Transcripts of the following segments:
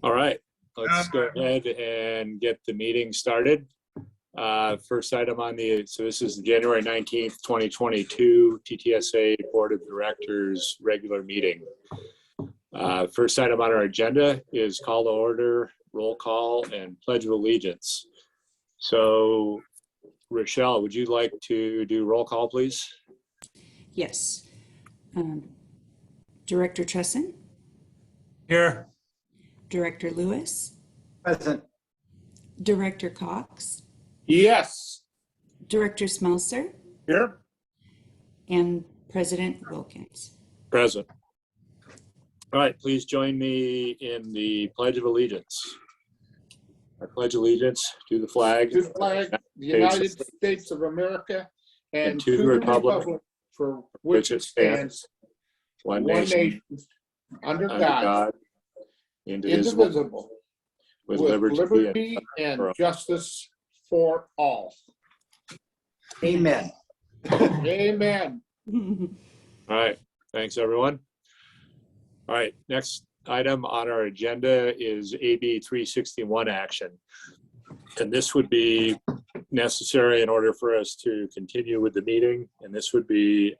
All right, let's go ahead and get the meeting started. First item on so this is the January 19th, 2022 TTSA Board of Directors regular meeting. First item on our agenda is call to order, roll call, and pledge of allegiance. So, Rochelle, would you like to do roll call, please? Yes. Director Tresson? Here. Director Lewis? Present. Director Cox? Yes. Director Smelser? Here. And President Wilkins? Present. All right, please join me in the Pledge of Allegiance. I pledge allegiance to the flag, To the flag, the United States of America, and to the republic for which it stands, one one nation, nation, under under God, God, indivisible, indivisible, with with liberty liberty and for all. justice for all. Amen. Amen. All right, thanks everyone. All right, next item on our agenda is AB 361 action. And this would be necessary in order for us to continue with the meeting. And this would be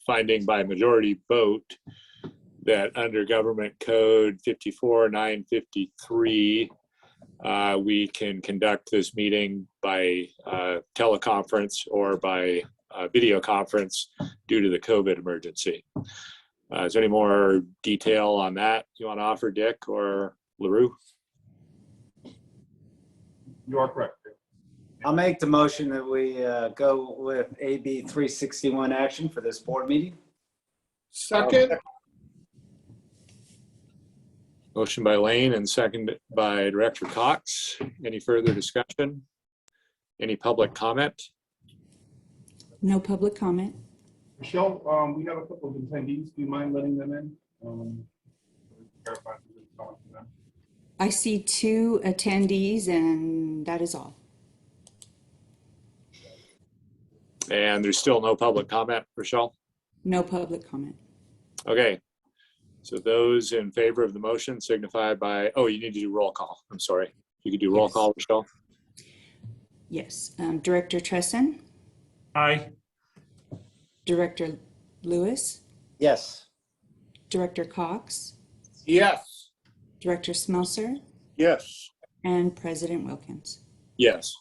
finding by majority vote that under Government Code 54-953, we can conduct this meeting by teleconference or by video conference due to the COVID emergency. Is there any more detail on that you want to offer, Dick or LaRue? You are correct. I'll make the motion that we go with AB 361 action for this board meeting. Second. Motion by Lane and second by Director Cox. Any further discussion? Any public comment? No public comment. Michelle, we have a couple of attendees. Do you mind letting them in? I see 2 attendees and that is all. And there's still no public comment, Rochelle? No public comment. Okay. So those in favor of the motion signify by, oh, you need to do roll call. I'm sorry. You could do roll Yes. call, Rochelle? Yes. Director Tresson? Aye. Director Lewis? Yes. Director Cox? Yes. Director Smelser? Yes. And President Wilkins? Yes.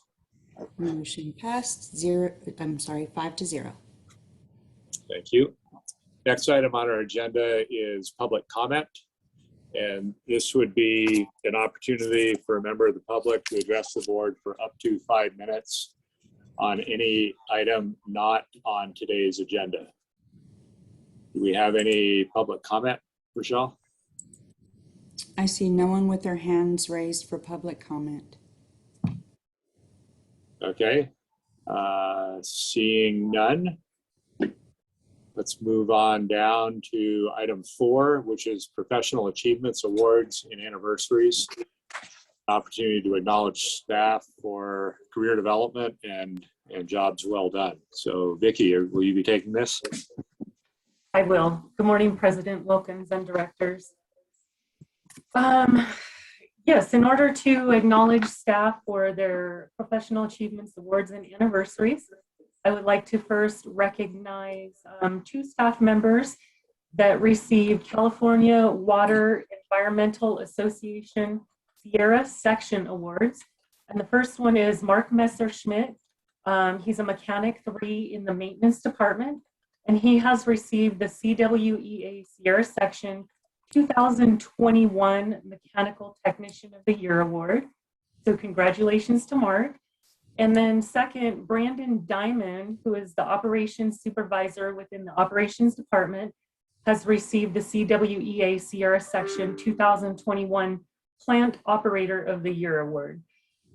Motion passed 5-0. Thank you. Next item on our agenda is public comment. And this would be an opportunity for a member of the public to address the board for up to 5 minutes on any item not on today's agenda. Do we have any public comment, Rochelle? I see no one with their hands raised for public comment. Okay. Seeing none. Let's move on down to item 4, which is Professional Achievements Awards and Anniversaries. Opportunity to acknowledge staff for career development and jobs well done. So Vicki, will you be taking this? I will. Good morning, President Wilkins and directors. Yes, in order to acknowledge staff for their Professional Achievements Awards and Anniversaries, I would like to first recognize 2 staff members that received California Water Environmental Association Sierra Section Awards. And the first one is Mark Messerschmidt. He's a Mechanic 3 in the Maintenance Department, and he has received the CWEA Sierra Section 2021 Mechanical Technician of the Year Award. So congratulations to Mark. And then second, Brandon Diamond, who is the Operations Supervisor within the Operations Department, has received the CWEA Sierra Section 2021 Plant Operator of the Year Award.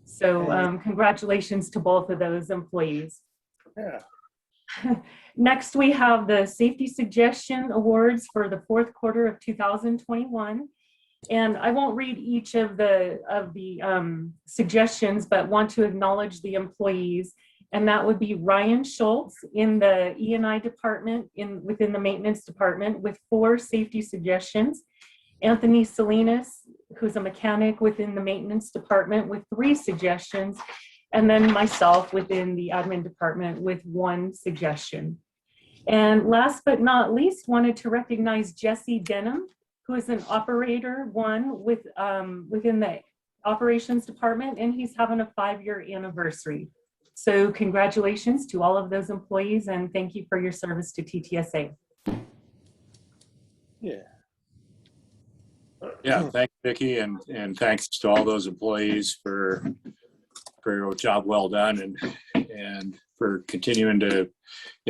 So congratulations to both of those employees. Yeah. Next, we have the Safety Suggestion Awards for the 4th quarter of 2021. And I won't read each of the suggestions, but want to acknowledge the employees. And that would be Ryan Schultz in the E&I department within the maintenance department with 4 safety suggestions. Anthony Salinas, who's a mechanic within the maintenance department with 3 suggestions, and then myself within the admin department with 1 suggestion. And last but not least, wanted to recognize Jesse Denham, who is an operator 1 within the operations department, and he's having a 5-year anniversary. So congratulations to all of those employees, and thank you for your service to TTSA. Yeah, thanks, Vicki, and thanks to all those employees for your job well done and for continuing to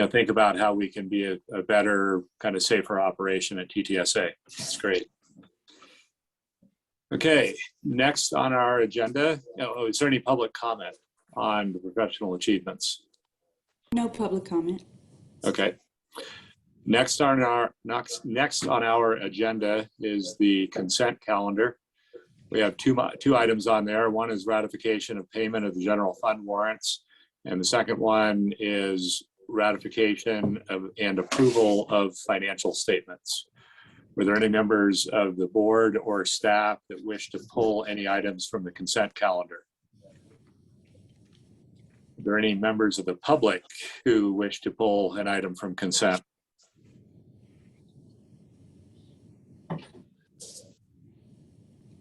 think about how we can be a better, kind of safer operation at TTSA. That's great. Okay, next on our agenda, is there any public comment on the professional achievements? No public comment. Okay. Next on our agenda is the consent calendar. We have two items on there. One is ratification of payment of the general fund warrants, and the second one is ratification of and approval of financial statements. Were there any members of the board or staff that wish to pull any items from the consent calendar? Are there any members of the public who wish to pull an item from consent?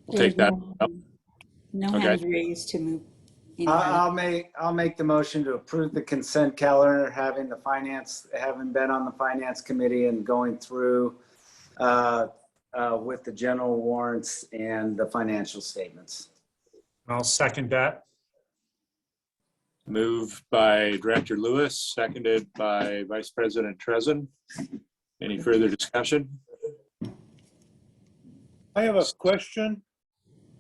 We'll take that. No Okay. hand raised to move. I'll make the motion to approve the consent calendar, having been on the finance committee and going through with the general warrants and the financial statements. I'll second that. Moved by Director Lewis, seconded by Vice President Trezin. Any further discussion? I have a question.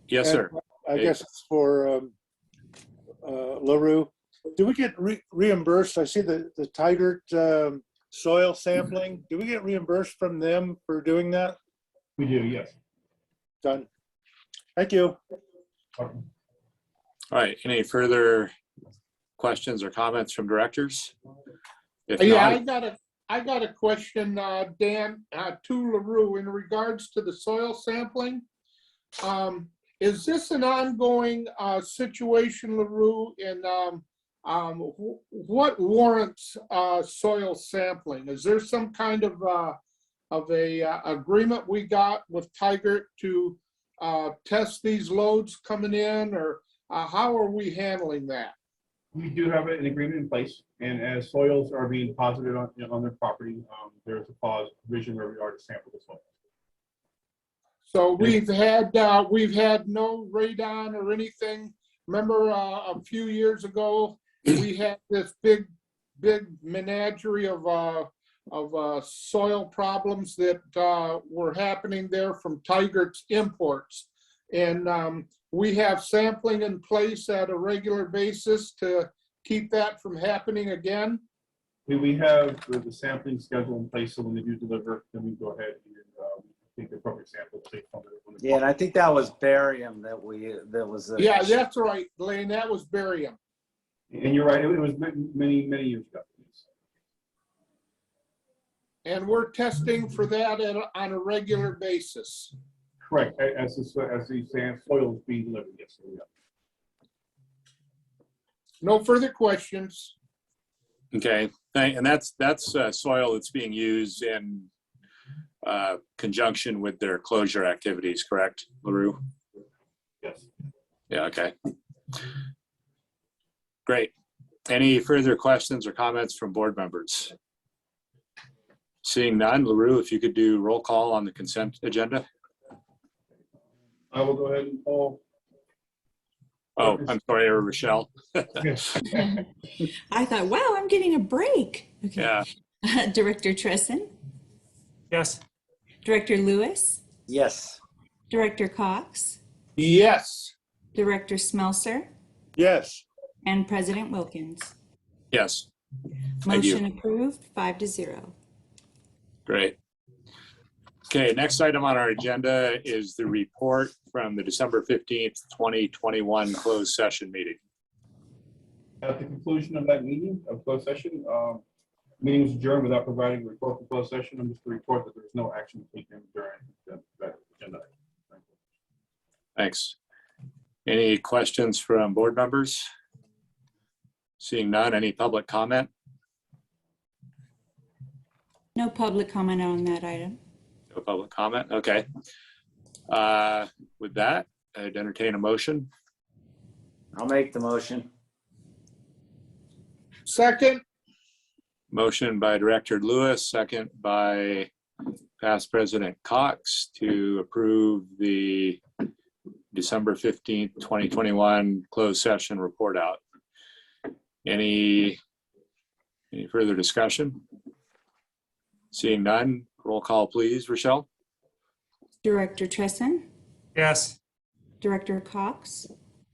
Yes, sir. I guess it's for LaRue. Do we get reimbursed? I see the Tigert soil sampling. Do we get reimbursed from them for doing that? We do, yes. Done. Thank you. All right. Any further questions or comments from directors? If Yeah, not, I got a question, Dan, to LaRue in regards to the soil sampling. Is this an ongoing situation, LaRue, and what warrants soil sampling? Is there some kind of a agreement we got with Tigert to test these loads coming in, or how are we handling that? We do have an agreement in place, and as soils are being deposited on their property, there's a clause provision where we are to sample the soil. So we've had no radon or anything. Remember a few years ago, we had this big menagerie of soil problems that were happening there from Tigert's imports. And we have sampling in place at a regular basis to keep that from happening again. We have the sampling schedule in place, so when they do deliver, then we go ahead and take the appropriate sample. Yeah, and I think that was barium that was. Yeah, that's right, Lane. That was barium. And you're right, it was many years ago. And we're testing for that on a regular basis. Correct, as the soil is being delivered, yes. We are. No further questions. okay. And that's soil that's being used in conjunction with their closure activities, correct, LaRue? Yes. Yeah, okay. Great. Any further questions or comments from board members? Seeing none, LaRue, if you could do roll call on the consent agenda. I will go ahead and call. Oh, I'm sorry, Rochelle. I thought, wow, I'm getting a break. Okay. Yeah. Director Trezin, Yes. Director Lewis, Yes. Director Cox, Yes. Director Smelser, Yes. and President Wilkins. Yes. Thank you. Motion approved, 5-0. Great. Okay, next item on our agenda is the report from the December 15th, 2021 closed session meeting. At the conclusion of that meeting of closed session, meeting was adjourned without providing a report for closed session. I'm just to report that there was no action taken during that agenda. Thanks. Any questions from board members? Seeing none, any public comment? No public comment on that item. No public comment, okay. With that, I'd entertain a motion. I'll make the motion. Second, Motion by Director Lewis, second by past President Cox to approve the December 15th, 2021 closed session report out. Any further discussion? Seeing none, roll call please, Rochelle. Director Tresson, Yes. Director Cox,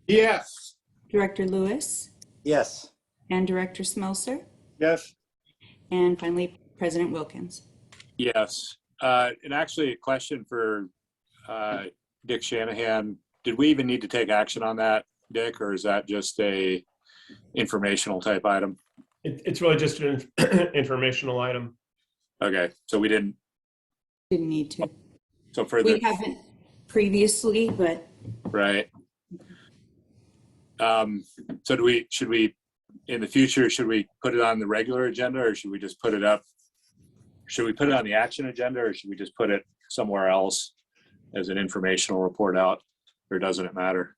yes. Director Lewis, Yes. and Director Smelser, Yes, and finally, President Wilkins. Yes, and actually a question for Dick Shanahan. Did we even need to take action on that, Dick, or is that just a informational type item? It's really just an informational item. Okay, so we didn't, Didn't need to. so for the, We haven't previously, but right. So should we, in the future, should we put it on the regular agenda or should we just put it up? Should we put it on the action agenda or should we just put it somewhere else as an informational report out? Or doesn't it matter?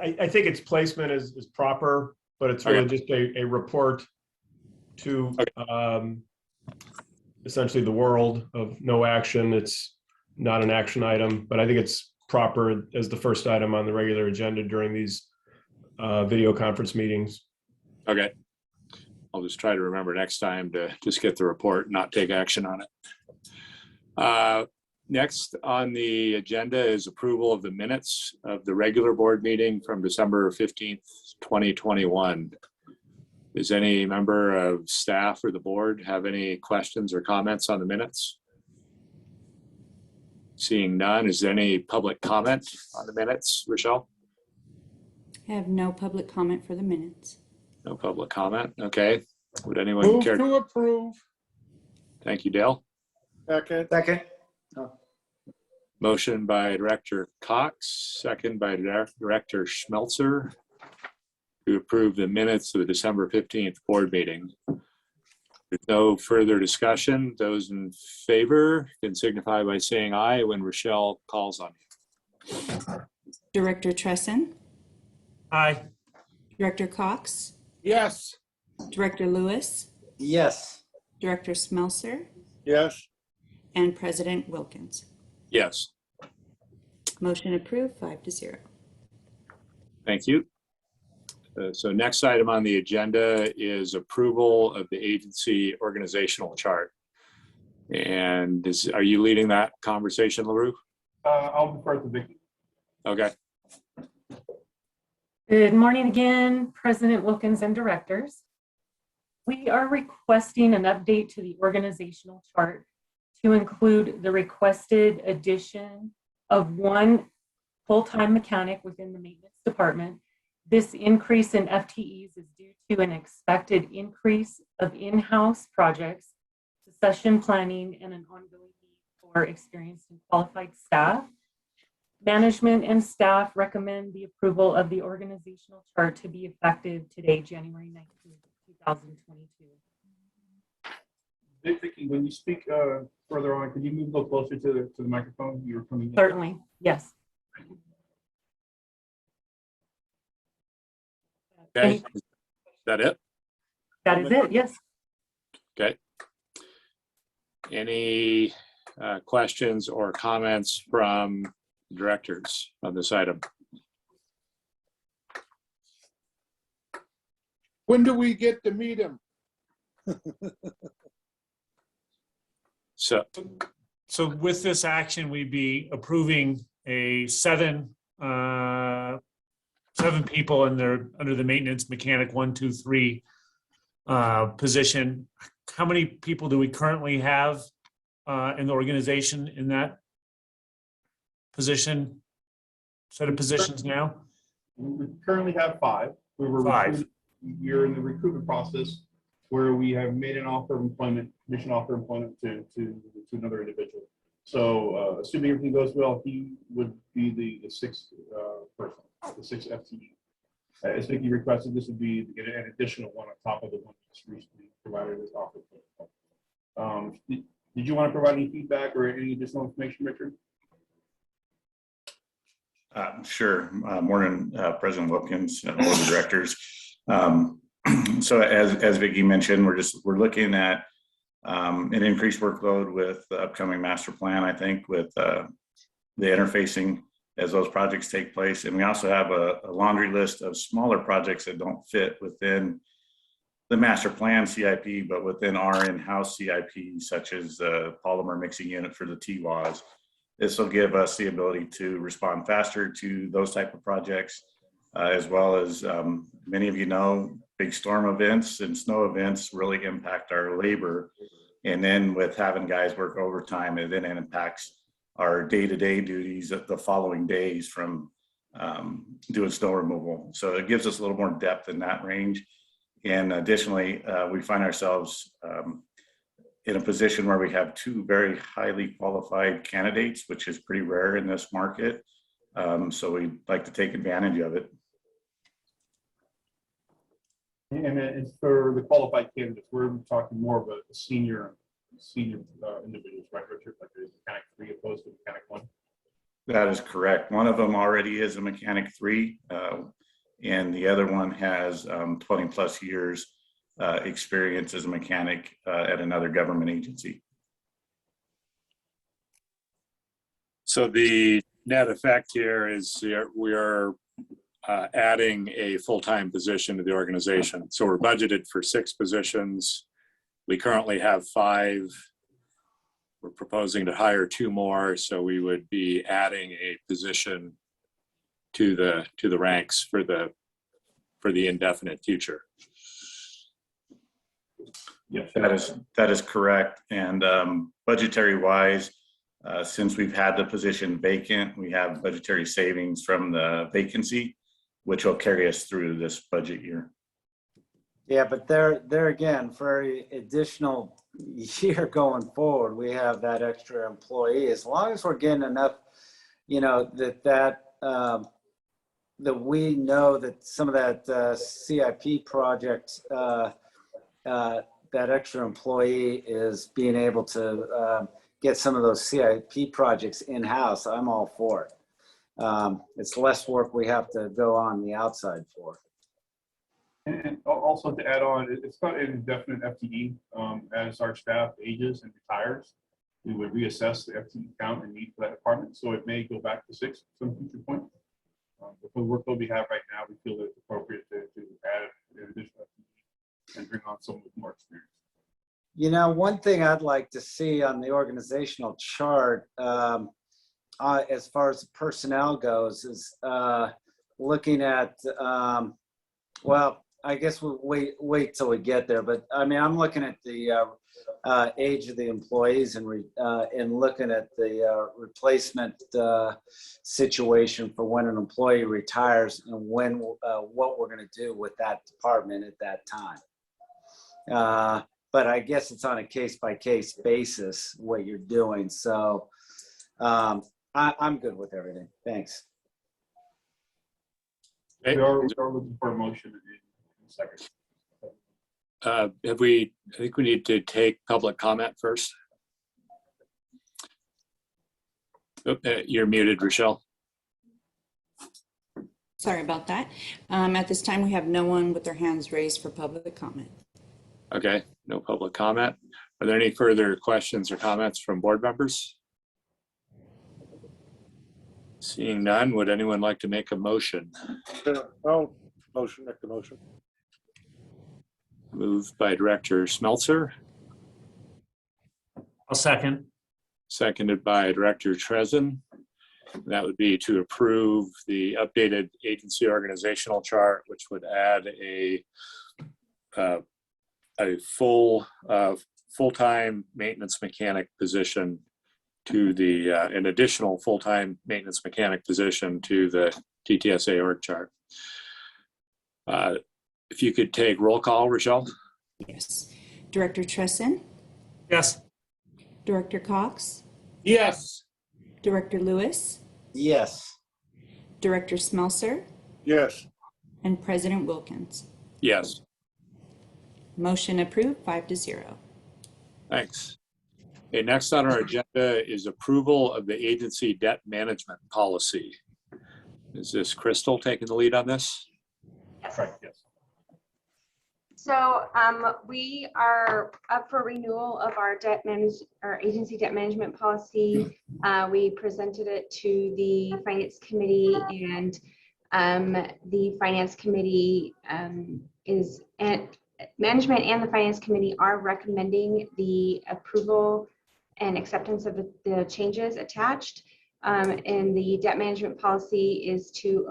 I think its placement is proper, but it's really just a report to essentially the world of no action. It's not an action item, but I think it's proper as the first item on the regular agenda during these video conference meetings. Okay. I'll just try to remember next time to just get the report, not take action on it. Next on the agenda is approval of the minutes of the regular board meeting from December 15th, 2021. Does any member of staff or the board have any questions or comments on the minutes? Seeing none, is there any public comment on the minutes, Rochelle? I have no public comment for the minutes. No public comment, okay. Would anyone Move care? to approve. Thank you, Dale. second, Second. Motion by Director Cox, second by Director Schmelzer to approve the minutes of the December 15th board meeting. There's no further discussion. Those in favor can signify by saying aye when Rochelle calls on you. Director Tresson, Aye. Director Cox, Yes. Director Lewis, Yes. Director Smelser, yes, and President Wilkins. Yes, Motion approved, 5-0. thank you. So next item on the agenda is approval of the agency organizational chart. And are you leading that conversation, LaRue? I'll defer to Vicky. Okay, Good morning again, President Wilkins and directors. We are requesting an update to the organizational chart to include the requested addition of one full-time mechanic within the maintenance department. This increase in FTEs is due to an expected increase of in-house projects, succession planning, and an ongoing need for experienced and qualified staff. Management and staff recommend the approval of the organizational chart to be effective today, January 19th, 2022. Vicky, when you speak further on, could you move a little closer to the microphone? You were coming in. Certainly, yes. okay. Is that it? That is it, yes. Okay. Any questions or comments from directors on this item? When do we get to meet him? So, So with this action, we'd be approving a seven people under the maintenance mechanic 1, 2, 3 position. How many people do we currently have in the organization in that set of positions now? We currently have 5. We were 5. You're in the recruitment process where we have made an offer of employment, conditional offer of employment to another individual. So assuming everything goes well, he would be the sixth person, the sixth FTE. As Vicki requested, this would be an additional one on top of the one that's recently provided as offer. Did you want to provide any feedback or any additional information, Richard? Sure. Morning, President Wilkins, Board of Directors. So as Vicki mentioned, we're looking at an increased workload with the upcoming master plan, I think, with the interfacing as those projects take place. And we also have a laundry list of smaller projects that don't fit within the master plan CIP, but within our in-house CIP, such as the polymer mixing unit for the TWAS. This will give us the ability to respond faster to those type of projects, as well as many of you know, big storm events and snow events really impact our labor. And then with having guys work overtime, it then impacts our day-to-day duties the following days from doing snow removal. So it gives us a little more depth in that range. And additionally, we find ourselves in a position where we have two very highly qualified candidates, which is pretty rare in this market. So we'd like to take advantage of it. And it's for the qualified candidates, we're talking more of a senior individuals, right, Richard? Like there's mechanic 3 opposed to mechanic 1. That is correct. One of them already is a mechanic 3, and the other one has 20 plus years experience as a mechanic at another government agency. So the net effect here is we are adding a full-time position to the organization. So we're budgeted for 6 positions. We currently have 5. We're proposing to hire 2 more, so we would be adding a position to the ranks for the indefinite future. Yes, That is correct. And budgetary wise, since we've had the position vacant, we have budgetary savings from the vacancy, which will carry us through this budget year. Yeah, but there again, for additional year going forward, we have that extra employee. As long as we're getting enough, you know, that we know that some of that CIP project, that extra employee is being able to get some of those CIP projects in-house, I'm all for it. It's less work we have to go on the outside for. and also to add on, it's not an indefinite FTE. As our staff ages and retires, we would reassess the FTE count and need for that department. So it may go back to 6 at some future point. But for the workload we have right now, we feel that it's appropriate to add an additional FTE and bring on someone with more experience. You know, one thing I'd like to see on the organizational chart, as far as the personnel goes, is looking at, well, I guess we'll wait till we get there. But I mean, I'm looking at the age of the employees and looking at the replacement situation for when an employee retires and when what we're going to do with that department at that time. But I guess it's on a case-by-case basis what you're doing. So I'm good with everything. Thanks. Okay. We are looking for a motion in a second. I think we need to take public comment first. Oh, you're muted, Rochelle. Sorry about that. At this time, we have no one with their hands raised for public comment. Okay, no public comment. Are there any further questions or comments from board members? Seeing none, would anyone like to make a motion? I'll make the motion. Moved by Director Schmelzer, I'll second. seconded by Director Trezin. That would be to approve the updated agency organizational chart, which would add a full-time maintenance mechanic position to the an additional full-time maintenance mechanic position to the TTSA org chart. If you could take roll call, Rochelle. Yes. Director Tresson, Yes. Director Cox, Yes. Director Lewis, Yes. Director Smelser, Yes. and President Wilkins. Yes, Motion approved, 5-0. thanks. Okay, next on our agenda is approval of the agency debt management policy. Is this Crystal taking the lead on this? That's right, yes. So we are up for renewal of our agency debt management policy. We presented it to the Finance Committee, and the Finance Committee management and the Finance Committee are recommending the approval and acceptance of the changes attached. And the debt management policy is to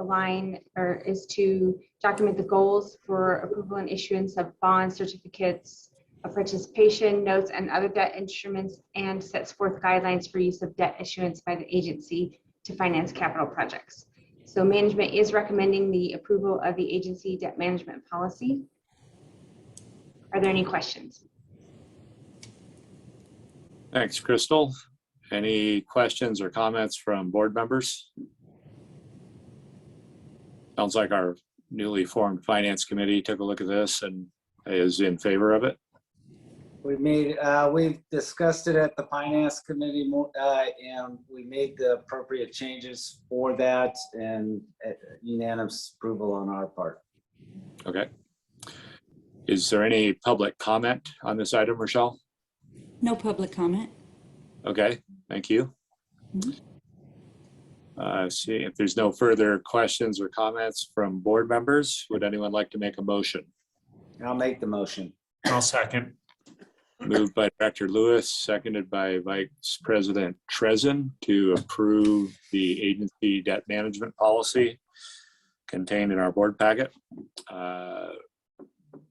document the goals for approval and issuance of bonds, certificates of participation, notes, and other debt instruments, and sets forth guidelines for use of debt issuance by the agency to finance capital projects. So management is recommending the approval of the agency debt management policy. Are there any questions? Thanks, Crystal. Any questions or comments from board members? Sounds like our newly formed Finance Committee took a look at this and is in favor of it. We've discussed it at the Finance Committee, and we made the appropriate changes for that, and unanimous approval on our part. Okay. Is there any public comment on this item, Rochelle? No public comment. Okay, thank you. See if there's no further questions or comments from board members. Would anyone like to make a motion? I'll make the motion. I'll second. Moved by Director Lewis, seconded by Vice President Trezin to approve the agency debt management policy contained in our board packet.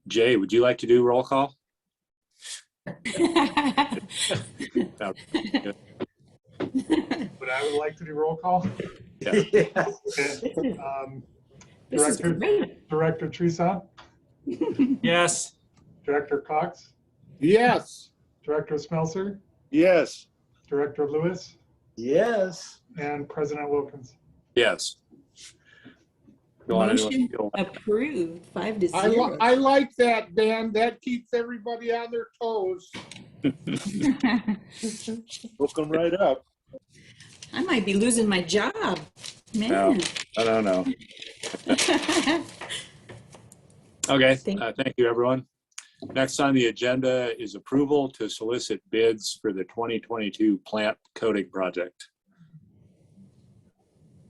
Jay, would you like to do roll call? But I would like to do roll call. Yeah. Okay. This is Director Trisot, Yes. Director Cox, Yes. Director Smelser, Yes. Director Lewis, Yes. and President Wilkins. Yes. Go on, anyone Motion feel- approved, 5-0. I like that, Dan. That keeps everybody on their toes. Hook 'em right up. I might be losing my job. No, Man. I don't know. Okay, Thank- thank you, everyone. Next on the agenda is approval to solicit bids for the 2022 plant coating project.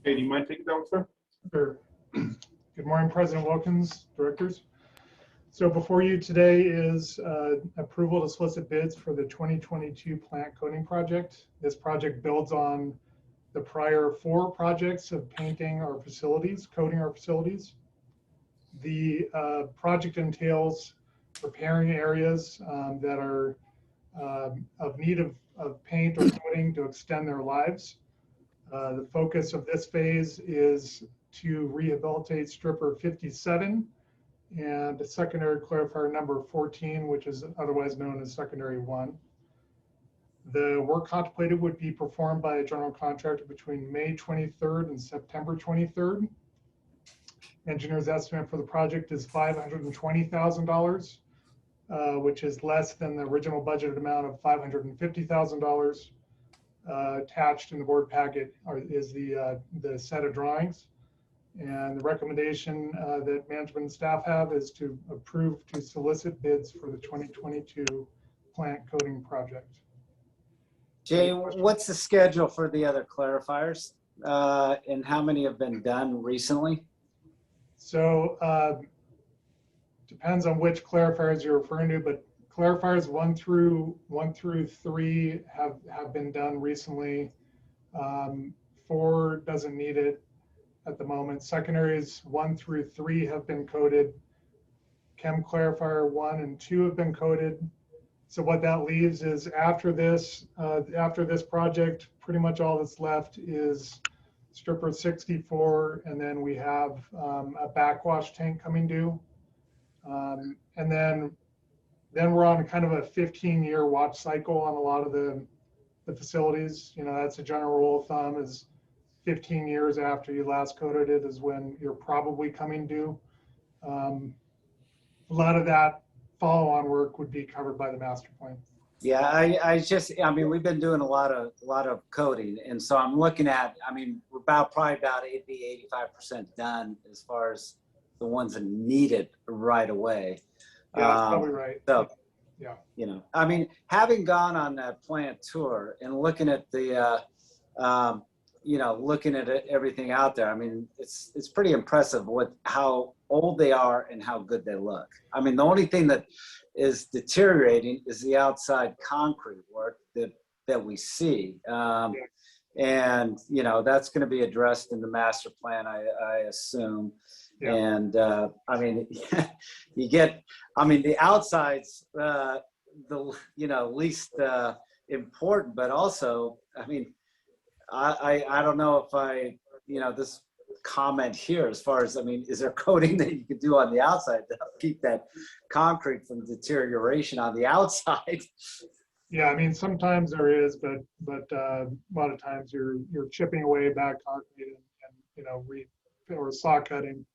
Hey, do you mind taking that one, sir? Sure. Good morning, President Wilkins, directors. So before you today is approval to solicit bids for the 2022 plant coating project. This project builds on the prior 4 projects of painting our facilities, coating our facilities. The project entails repairing areas that are of need of paint or coating to extend their lives. The focus of this phase is to rehabilitate stripper 57 and secondary clarifier number 14, which is otherwise known as secondary 1. The work contemplated would be performed by a general contractor between May 23rd and September 23rd. Engineer's estimate for the project is $520,000, which is less than the original budgeted amount of $550,000. Attached in the board packet is the set of drawings. And the recommendation that management and staff have is to approve to solicit bids for the 2022 plant coating project. Jay, what's the schedule for the other clarifiers? And how many have been done recently? So depends on which clarifiers you're referring to, but clarifiers 1 through 3 have been done recently. 4 doesn't need it at the moment. Secondaries 1 through 3 have been coated. Chem clarifier 1 and 2 have been coated. So what that leaves is after this project, pretty much all that's left is stripper 64, and then we have a backwash tank coming due. And then we're on kind of a 15-year watch cycle on a lot of the the facilities. You know, that's a general rule of thumb, is 15 years after you last coated it is when you're probably coming due. A lot of that follow-on work would be covered by the master plan. Yeah, I mean, we've been doing a lot of coding, and so I'm looking at, I mean, we're probably about 85% done as far as the ones that need it right away. Yeah, that's probably right. So, Yeah. you know, I mean, having gone on that plant tour and looking at the, you know, looking at everything out there, I mean, it's pretty impressive how old they are and how good they look. I mean, the only thing that is deteriorating is the outside concrete work that we see. And, you know, that's going to be addressed in the master plan, I assume. Yeah. And, I mean, you get, I mean, the outside's, you know, least important, but also, I mean, I don't know if you know, this comment here as far as, I mean, is there coating that you could do on the outside to help keep that concrete from deterioration on the outside? Yeah, I mean, sometimes there is, but a lot of times you're chipping away back concrete and you know, or saw cutting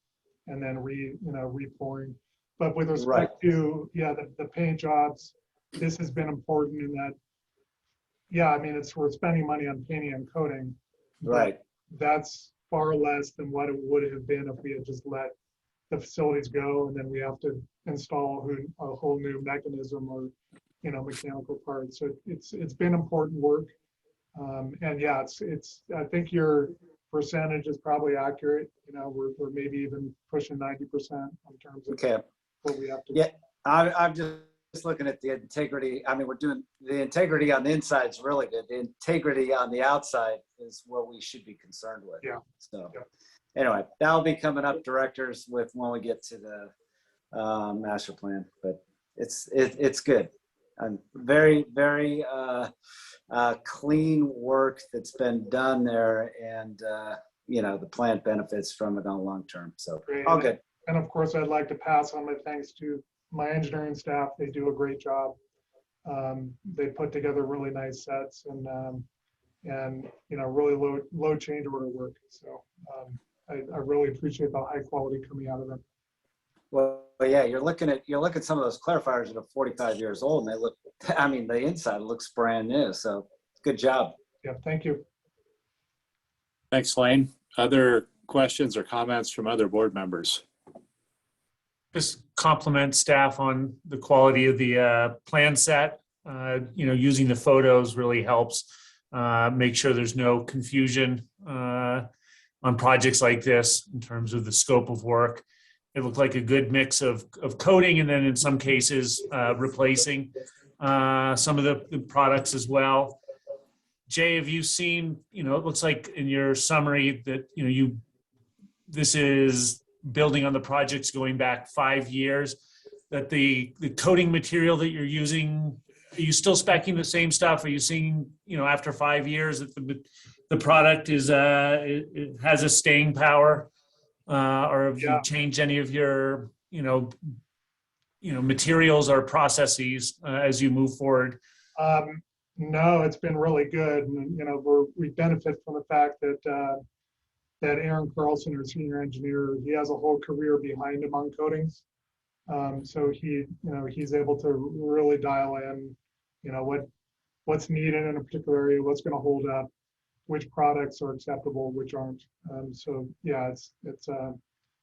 and then re-pouring. But with respect to, yeah, the paint jobs, this has been important in that, yeah, I mean, we're spending money on painting and coating. Right. That's far less than what it would have been if we had just let the facilities go and then we have to install a whole new mechanism or, you know, mechanical parts. So it's been important work. And yeah, I think your percentage is probably accurate. You know, we're maybe even pushing 90% in terms of what we have to. Yeah, I'm just looking at the integrity. I mean, we're doing the integrity on the inside is really good. The integrity on the outside is what we should be concerned with. Yeah. So anyway, that'll be coming up, directors, with when we get to the master plan. But it's good. And very, very clean work that's been done there, and you know, the plant benefits from it on long term. So Great. all good. And of course, I'd like to pass on my thanks to my engineering staff. They do a great job. They put together really nice sets and you know, really low change order work. So I really appreciate the high quality coming out of them. Well, yeah, you're looking at some of those clarifiers that are 45 years old, and they look, I mean, the inside looks brand new. So good job. Yeah, thank you. Thanks, Lane. Other questions or comments from other board members? Just compliment staff on the quality of the plan set. You know, using the photos really helps make sure there's no confusion on projects like this in terms of the scope of work. It looked like a good mix of coating and then in some cases replacing some of the products as well. Jay, have you seen, you know, it looks like in your summary that, you know, this is building on the projects going back 5 years, that the coating material that you're using, are you still speccing the same stuff? Are you seeing, you know, after 5 years that the product is it has a staying power, or have you changed any of your, you know, materials or processes as you move forward? No, it's been really good. And, you know, we benefit from the fact that Aaron Carlson, our senior engineer, he has a whole career behind him on coatings. So he's able to really dial in, you know, what's needed in a particular area, what's going to hold up, which products are acceptable, which aren't. So yeah,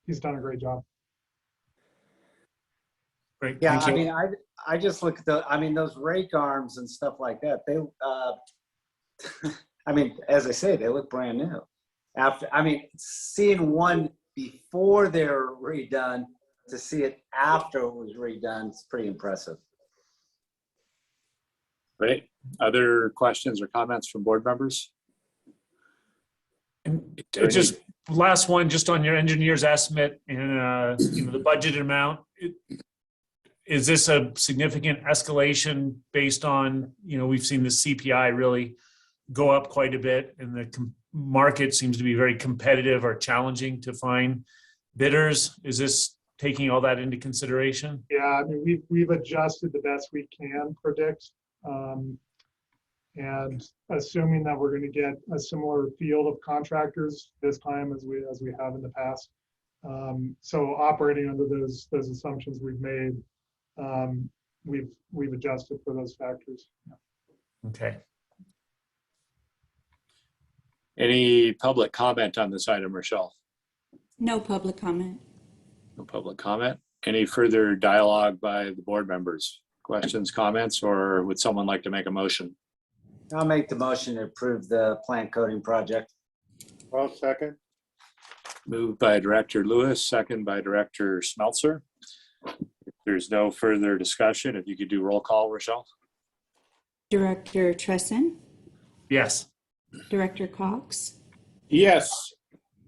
he's done a great job. Great. Yeah, Thank you. I mean, I just look at those rake arms and stuff like that. They, I mean, as I say, they look brand new. Seeing one before they're redone to see it after it was redone, it's pretty impressive. Great. Other questions or comments from board members? And just last one, just on your engineer's estimate and you know, the budgeted amount. Is this a significant escalation based on, you know, we've seen the CPI really go up quite a bit, and the market seems to be very competitive or challenging to find bidders? Is this taking all that into consideration? Yeah, I mean, we've adjusted the best we can predict. And assuming that we're going to get a similar field of contractors this time as we have in the past. So operating under those assumptions we've made, we've adjusted for those factors. Okay. Any public comment on this item, Rochelle? No public comment. No public comment. Any further dialogue by the board members? Questions, comments, or would someone like to make a motion? I'll make the motion to approve the plant coating project. I'll second. Moved by Director Lewis, second by Director Smeltzer. If there's no further discussion, if you could do roll call, Rochelle? Director Tresson, Yes. Director Cox, Yes.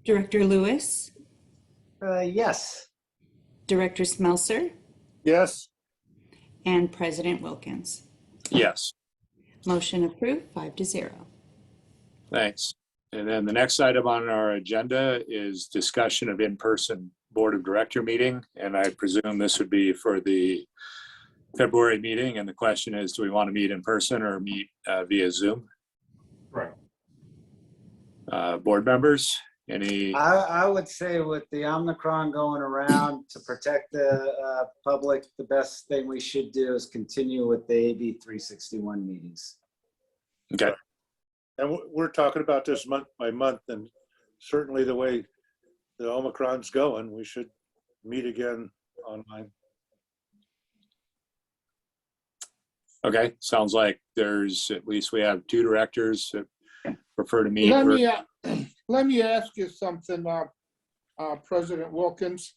Director Lewis, Yes. Director Smelser, Yes. and President Wilkins. Yes. Motion approved, 5-0. Thanks. And then the next item on our agenda is discussion of in-person Board of Director meeting. And I presume this would be for the February meeting. And the question is, do we want to meet in person or meet via Zoom? Right. Board members, any? I would say with the Omicron going around, to protect the public, the best thing we should do is continue with the AB 361 meetings. Okay. And we're talking about this month by month, and certainly the way the Omicron's going, we should meet again online. Okay, sounds like there's, at least we have 2 directors that prefer to meet. Let me ask you something, President Wilkins.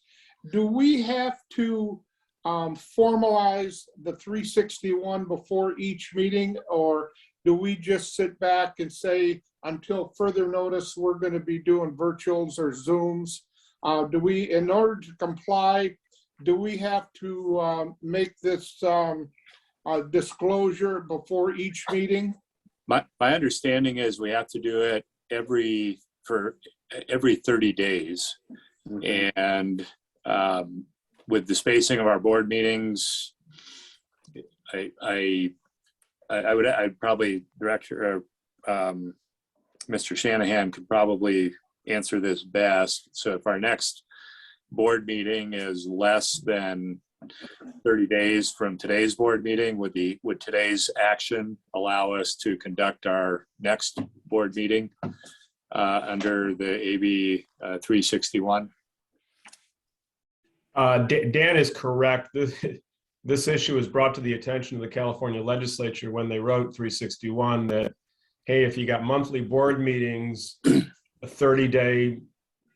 Do we have to formalize the 361 before each meeting, or do we just sit back and say, until further notice, we're going to be doing virtuals or Zooms? Do we, in order to comply, do we have to make this disclosure before each meeting? My understanding is we have to do it every 30 days. And with the spacing of our board meetings, I'd probably, Director, Mr. Shanahan could probably answer this best. So if our next board meeting is less than 30 days from today's board meeting, would today's action allow us to conduct our next board meeting under the AB 361? Dan is correct. This issue was brought to the attention of the California legislature when they wrote 361 that, hey, if you got monthly board meetings, a 30-day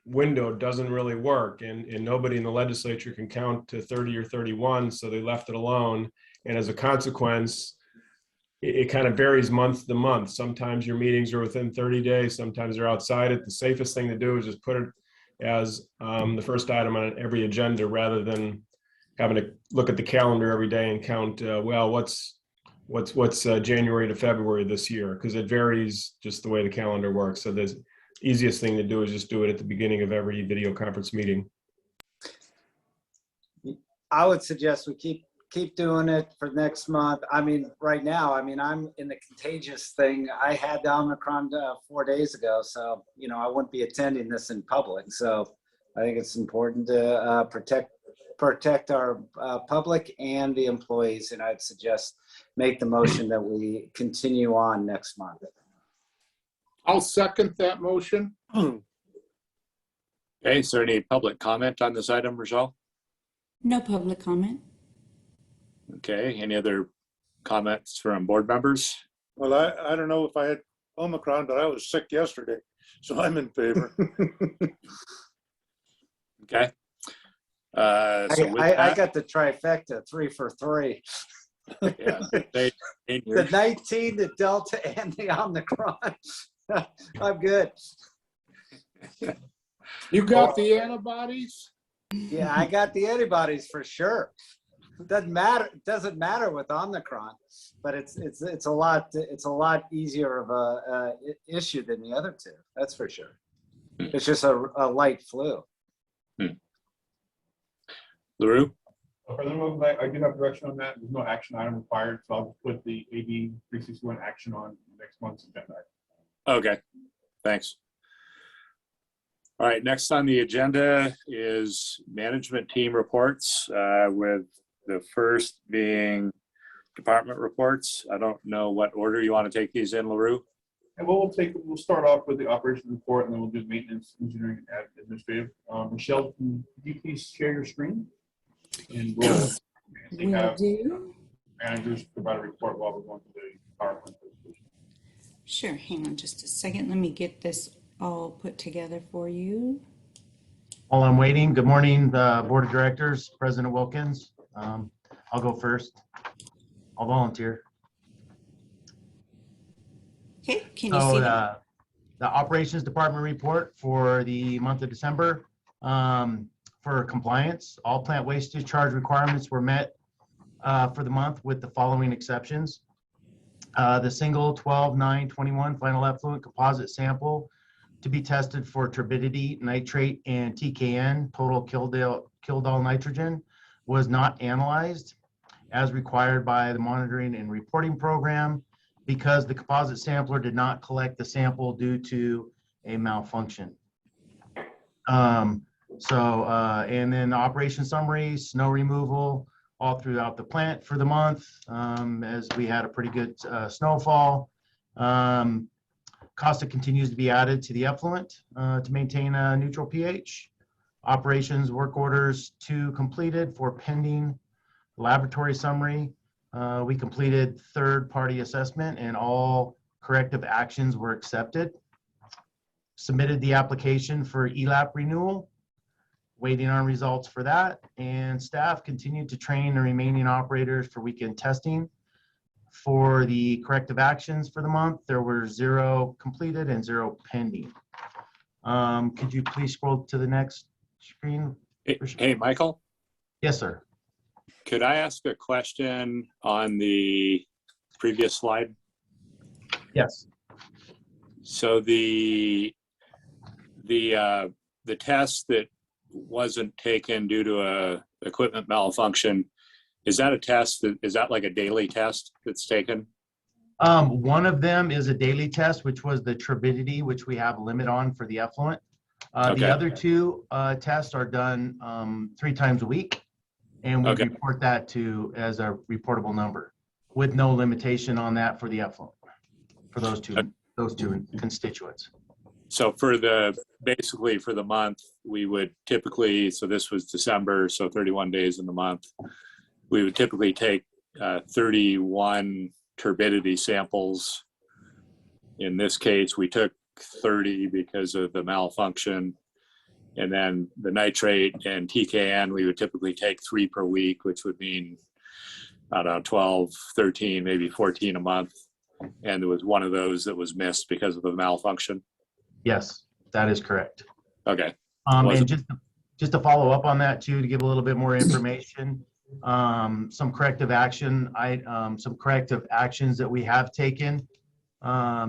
window doesn't really work, and nobody in the legislature can count to 30 or 31, so they left it alone. And as a consequence, it kind of varies month to month. Sometimes your meetings are within 30 days, sometimes they're outside it. The safest thing to do is just put it as the first item on every agenda, rather than having to look at the calendar every day and count, well, what's January to February this year, because it varies just the way the calendar works. So the easiest thing to do is just do it at the beginning of every video conference meeting. I would suggest we keep doing it for next month. I mean, right now, I mean, I'm in the contagious thing. I had the Omicron 4 days ago, so, you know, I wouldn't be attending this in public. So I think it's important to protect our public and the employees. And I'd suggest make the motion that we continue on next month. I'll second that motion. Okay, is there any public comment on this item, Rochelle? No public comment. Okay, any other comments from board members? Well, I don't know if I had Omicron, but I was sick yesterday, so I'm in favor. Okay. I got the trifecta, 3 for 3. Yeah, The 19, the Delta, and the Omicron. I'm good. You got the antibodies? Yeah, I got the antibodies for sure. It doesn't matter with Omicron, but it's a lot easier of a issue than the other 2. That's for sure. It's just a light flu. LaRue? President, I do have direction on that. There's no action item required, so I'll put the AB 361 action on next month's agenda. Okay, thanks. All right, next on the agenda is management team reports, with the first being department reports. I don't know what order you want to take these in, LaRue. And we'll start off with the operations report, and then we'll do maintenance, engineering, and administrative. Michelle, can you please share your screen? And we'll Will do. managers provide a report while we're going through the PowerPoint presentation. Sure, hang on just a second. Let me get this all put together for you. While I'm waiting, good morning, Board of Directors, President Wilkins. I'll go first. I'll volunteer. Okay, can you see that? The Operations Department report for the month of December, for compliance, all plant waste discharge requirements were met for the month with the following exceptions. The single 12/9/21 final effluent composite sample to be tested for turbidity, nitrate, and TKN, total kildal nitrogen, was not analyzed as required by the monitoring and reporting program because the composite sampler did not collect the sample due to a malfunction. And then the operation summary, snow removal all throughout the plant for the month, as we had a pretty good snowfall. Caustic continues to be added to the effluent to maintain a neutral pH. Operations work orders 2 completed for pending. Laboratory summary, we completed third-party assessment and all corrective actions were accepted. Submitted the application for ELAP renewal, waiting on results for that, and staff continued to train the remaining operators for weekend testing. For the corrective actions for the month, there were 0 completed and 0 pending. Could you please scroll to the next screen? Hey, Michael, Yes, sir. could I ask a question on the previous slide? Yes. So the test that wasn't taken due to a equipment malfunction, is that a test is that like a daily test that's taken? One of them is a daily test, which was the turbidity, which we have a limit on for the effluent. Okay. The other 2 tests are done 3 times a week, and we Okay. report that as a reportable number with no limitation on that for the effluent for those two constituents. So basically for the month, we would typically, so this was December, so 31 days in the month, we would typically take 31 turbidity samples. In this case, we took 30 because of the malfunction. And then the nitrate and TKN, we would typically take 3 per week, which would mean, I don't know, 12, 13, maybe 14 a month. And there was one of those that was missed because of the malfunction. Yes, that is correct. Okay. And just to follow up on that too, to give a little bit more information, some corrective actions that we have taken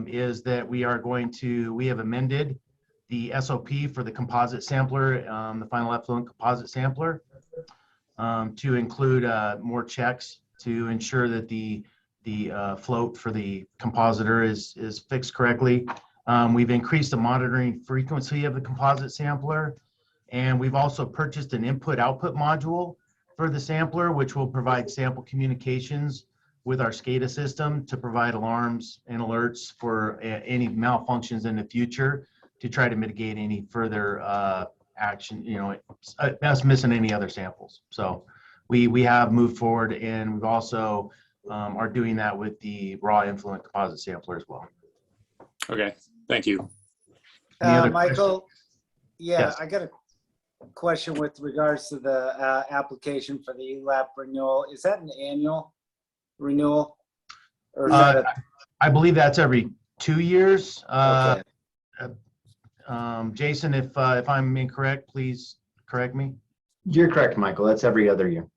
is that we have amended the SOP for the composite sampler, the final effluent composite sampler, to include more checks to ensure that the float for the compositor is fixed correctly. We've increased the monitoring frequency of the composite sampler, and we've also purchased an input-output module for the sampler, which will provide sample communications with our SCADA system to provide alarms and alerts for any malfunctions in the future to try to mitigate any further action, us missing any other samples. So we have moved forward, and we've also are doing that with the raw influent composite sampler as well. Okay, thank you. Michael, yeah, Yes. I got a question with regards to the application for the ELAP renewal. Is that an annual renewal? Or is that I believe that's every 2 years. okay. Jason, if I'm incorrect, please correct me. You're correct, Michael. That's every other year.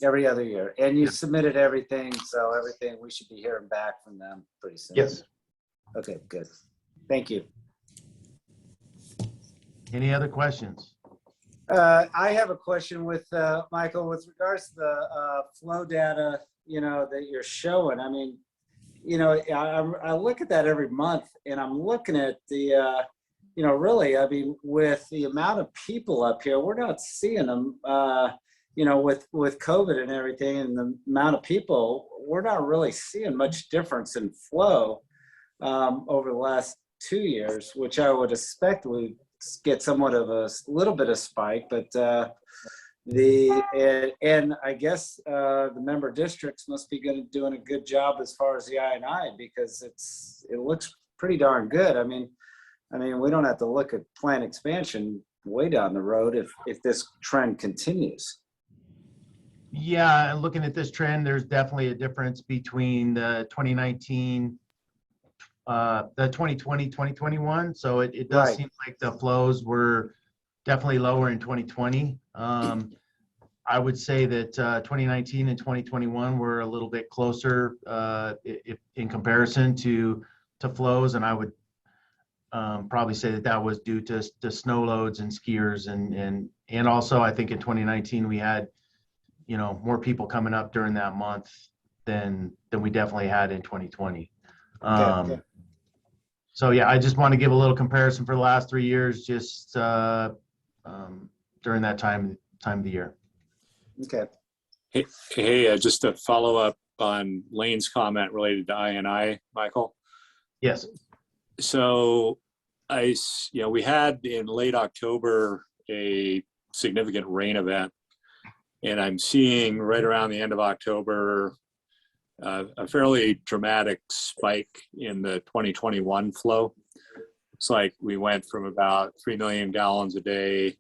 Every other year. And you Yeah. submitted everything, so everything, we should be hearing back from them pretty soon. Yes. Okay, good. Thank you. Any other questions? I have a question with Michael with regards to the flow data, that you're showing. I mean, I look at that every month, and I'm looking at the, really, I mean, with the amount of people up here, we're not seeing them, with COVID and everything, and the amount of people, we're not really seeing much difference in flow over the last 2 years, which I would expect we get somewhat of a little bit of spike, but and I guess the member districts must be doing a good job as far as the I&I, because it looks pretty darn good. I mean, we don't have to look at plant expansion way down the road if this trend continues. Yeah, and looking at this trend, there's definitely a difference between the 2019, the 2020, 2021. So it does Right. seem like the flows were definitely lower in 2020. I would say that 2019 and 2021 were a little bit closer in comparison to flows, and I would probably say that was due to snow loads and skiers, and also I think in 2019 we had more people coming up during that month than we definitely had in 2020. Okay. So yeah, I just want to give a little comparison for the last 3 years, just during that time of the year. Okay. Hey, just to follow up on Lane's comment related to I&I, Michael. Yes. So we had in late October a significant rain event, and I'm seeing right around the end of October a fairly dramatic spike in the 2021 flow. It's like we went from about 3 million gallons a day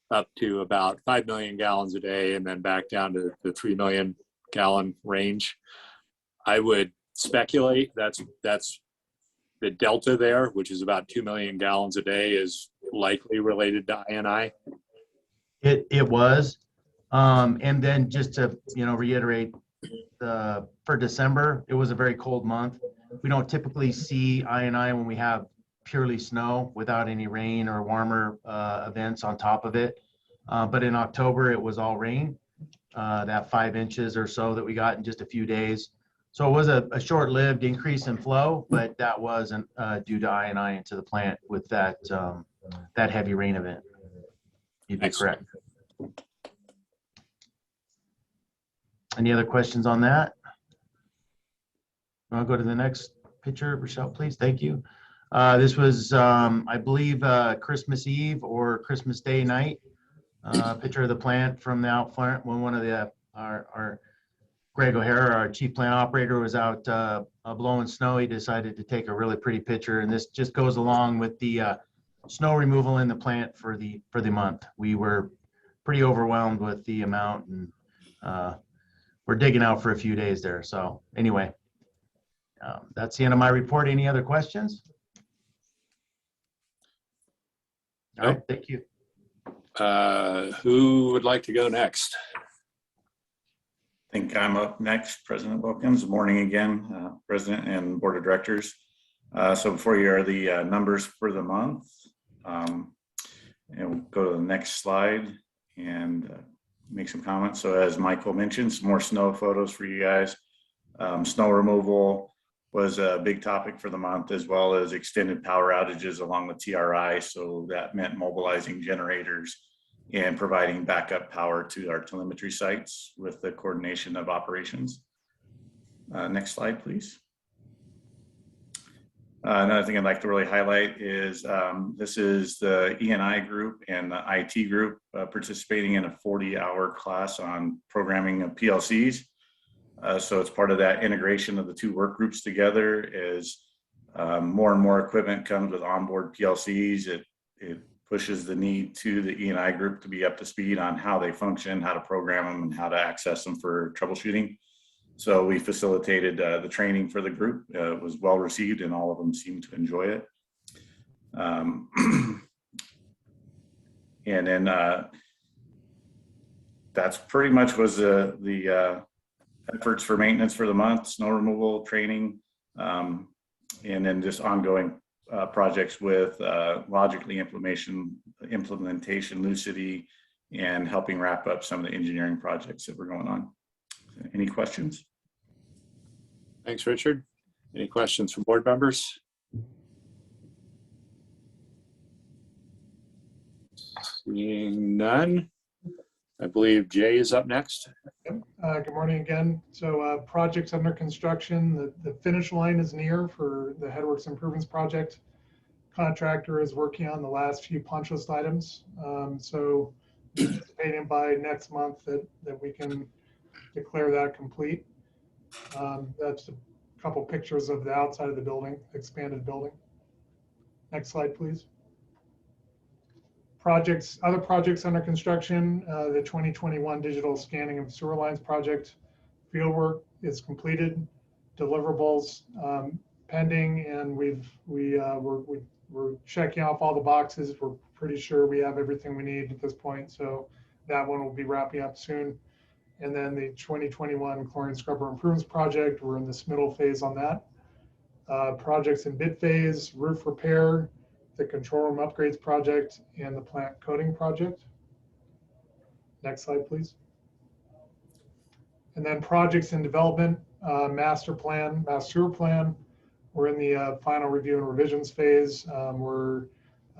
up to about 5 million gallons a day, and then back down to the 3 million gallon range. I would speculate that's the delta there, which is about 2 million gallons a day, is likely related to I&I. It was. And then just to, reiterate, for December, it was a very cold month. We don't typically see I&I when we have purely snow without any rain or warmer events on top of it. But in October, it was all rain, that 5 inches or so that we got in just a few days. So it was a short-lived increase in flow, but that wasn't due to I&I into the plant with that heavy rain event. You'd be correct. Any other questions on that? I'll go to the next picture, Rochelle, please. Thank you. This was, I believe, Christmas Eve or Christmas Day night. Picture of the plant from the out front when one of our Greg O'Hara, our chief plant operator, was out blowing snow. He decided to take a really pretty picture, and this just goes along with the snow removal in the plant for the month. We were pretty overwhelmed with the amount, and we're digging out for a few days there. So anyway, that's the end of my report. Any other questions? All right, thank you. Who would like to go next? I think I'm up next, President Wilkins. Morning again, President and Board of Directors. So before you are the numbers for the month, and we'll go to the next slide and make some comments. So as Michael mentioned, some more snow photos for you guys. Snow removal was a big topic for the month, as well as extended power outages along with TRI. So that meant mobilizing generators and providing backup power to our telemetry sites with the coordination of operations. Next slide, please. Another thing I'd like to really highlight is this is the E&I group and the IT group participating in a 40-hour class on programming of PLCs. So it's part of that integration of the two work groups together. As more and more equipment comes with onboard PLCs, it pushes the need to the E&I group to be up to speed on how they function, how to program them, and how to access them for troubleshooting. So we facilitated the training for the group. It was well received, and all of them seemed to enjoy it. And then that's pretty much was the efforts for maintenance for the month: snow removal, training, and then just ongoing projects with Logically implementation, Lucity, and helping wrap up some of the engineering projects that were going on. Any questions? Thanks, Richard. Any questions from board members? Seeing none, I believe Jay is up next. Good morning again. So projects under construction, the finish line is near for the Headworks Improvements Project. Contractor is working on the last few punch list items. So anticipating by next month that we can declare that complete. That's a couple pictures of the outside of the building, expanded building. Next slide, please. Projects, other projects under construction, the 2021 digital scanning of sewer lines project, fieldwork is completed, deliverables pending, and we're checking off all the boxes. We're pretty sure we have everything we need at this point, so that one will be wrapping up soon. And then the 2021 chlorine scrubber improvements project, we're in this middle phase on that. Projects in bid phase, roof repair, the control room upgrades project, and the plant coating project. Next slide, please. And then projects in development, master plan, master sewer plan. We're in the final review and revisions phase. We're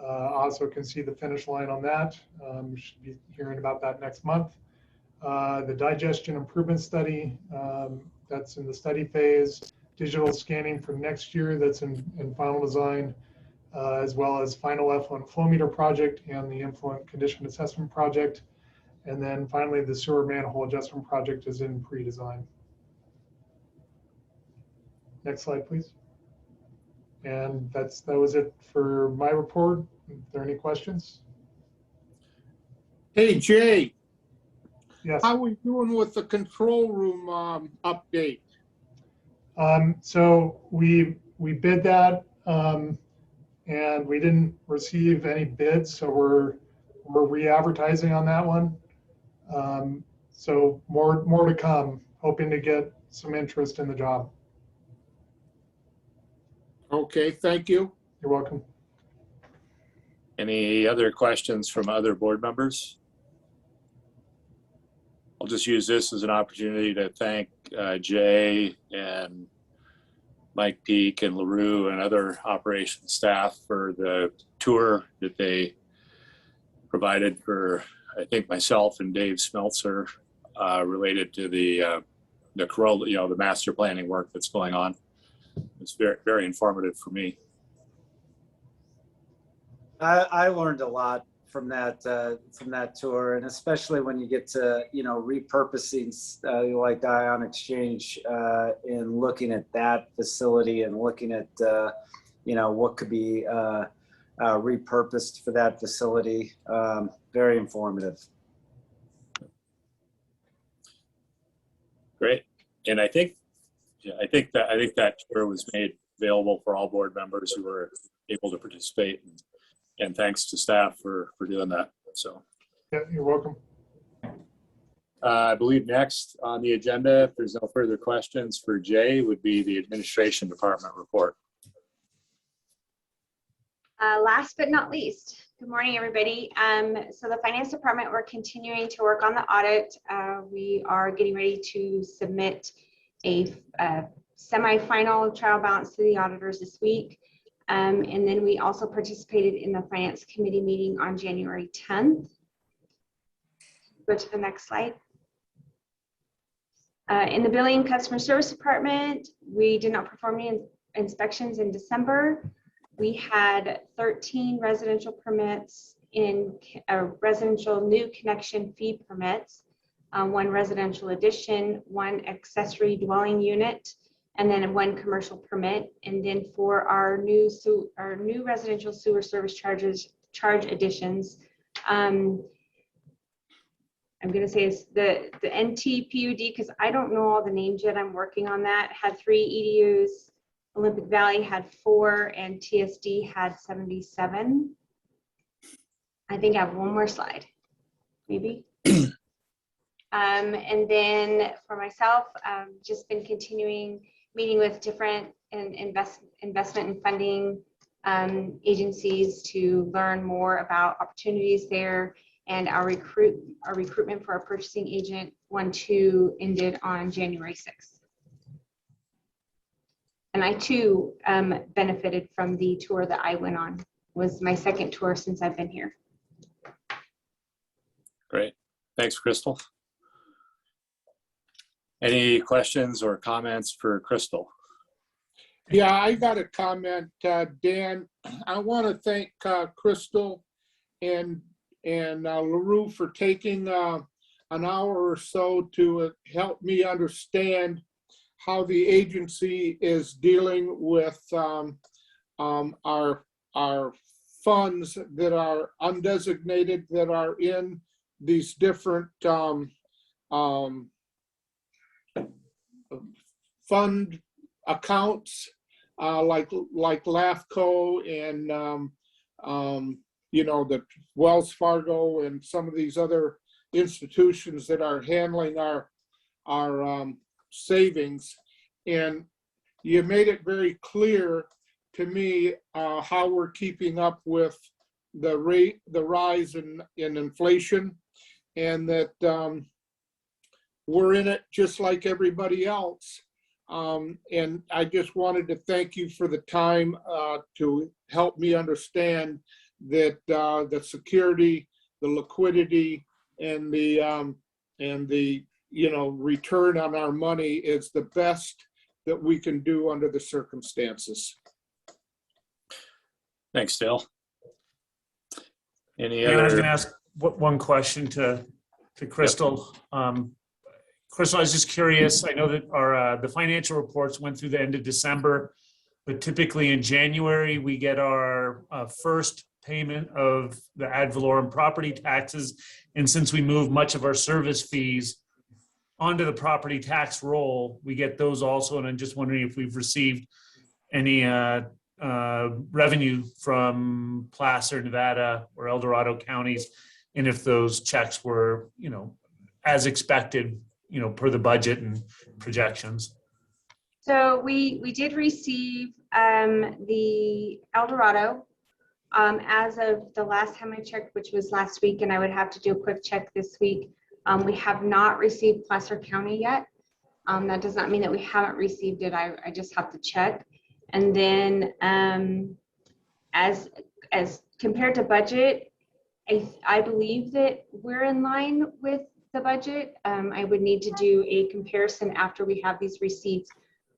also can see the finish line on that. We should be hearing about that next month. The digestion improvement study, that's in the study phase. Digital scanning for next year, that's in final design. As well as final effluent flow meter project and the influent condition assessment project. And then finally, the sewer manhole adjustment project is in pre-design. Next slide, please. And that was it for my report. Are there any questions? Hey, Jay. Yes. How are we doing with the control room update? So we bid that. And we didn't receive any bids, so we're re-advertising on that one. So more to come, hoping to get some interest in the job. Okay, thank you. You're welcome. Any other questions from other board members? I'll just use this as an opportunity to thank Jay and Mike Peak and LaRue and other operations staff for the tour that they provided for, I think, myself and Dave Smeltzer related to the Corolla, the master planning work that's going on. It's very, very informative for me. I learned a lot from that tour, and especially when you get to repurposing like Ion Exchange and looking at that facility and looking at what could be repurposed for that facility. Very informative. Great, and I think that tour was made available for all board members who were able to participate. And thanks to staff for doing that. So, yeah, you're welcome. I believe next on the agenda, if there's no further questions for Jay, would be the administration department report. Last but not least, good morning, everybody. So the finance department, we're continuing to work on the audit. We are getting ready to submit a semi-final trial balance to the auditors this week. And then we also participated in the finance committee meeting on January 10th. Go to the next slide. In the billing customer service department, we did not perform any inspections in December. We had 13 residential permits in residential new connection fee permits, 1 residential addition, 1 accessory dwelling unit, and then 1 commercial permit. And then for our new residential sewer service charge additions, I'm going to say it's the NTPUD, because I don't know all the names yet. I'm working on that. Had 3 EDUs. Olympic Valley had 4, and TSD had 77. I think I have one more slide, maybe. And then for myself, just been continuing meeting with different investment and funding agencies to learn more about opportunities there. And our recruitment for our purchasing agent 1-2 ended on January 6th. And I too benefited from the tour that I went on. It was my second tour since I've been here. Great. Thanks, Crystal. Any questions or comments for Crystal? Yeah, I got a comment, Dan. I want to thank Crystal and LaRue for taking an hour or so to help me understand how the agency is dealing with our funds that are undesignated, that are in these different fund accounts, like LAFCO and you know, the Wells Fargo and some of these other institutions that are handling our savings. And you made it very clear to me how we're keeping up with the rise in inflation, and that we're in it just like everybody else. And I just wanted to thank you for the time to help me understand that the security, the liquidity, and the you know, return on our money is the best that we can do under the circumstances. Thanks, Dale. Any And I was other? going to ask one question to Crystal. Crystal, I was just curious. I know that our the financial reports went through the end of December, but typically in January we get our first payment of the ad valorem property taxes, and since we move much of our service fees onto the property tax roll, we get those also. And I'm just wondering if we've received any revenue from Placer, Nevada, or El Dorado counties, and if those checks were, you know, as expected, you know, per the budget and projections. So we did receive the El Dorado as of the last time I checked, which was last week, and I would have to do a quick check this week. We have not received Placer County yet. That does not mean that we haven't received it. I just have to check. And then as compared to budget, I believe that we're in line with the budget. I would need to do a comparison after we have these receipts,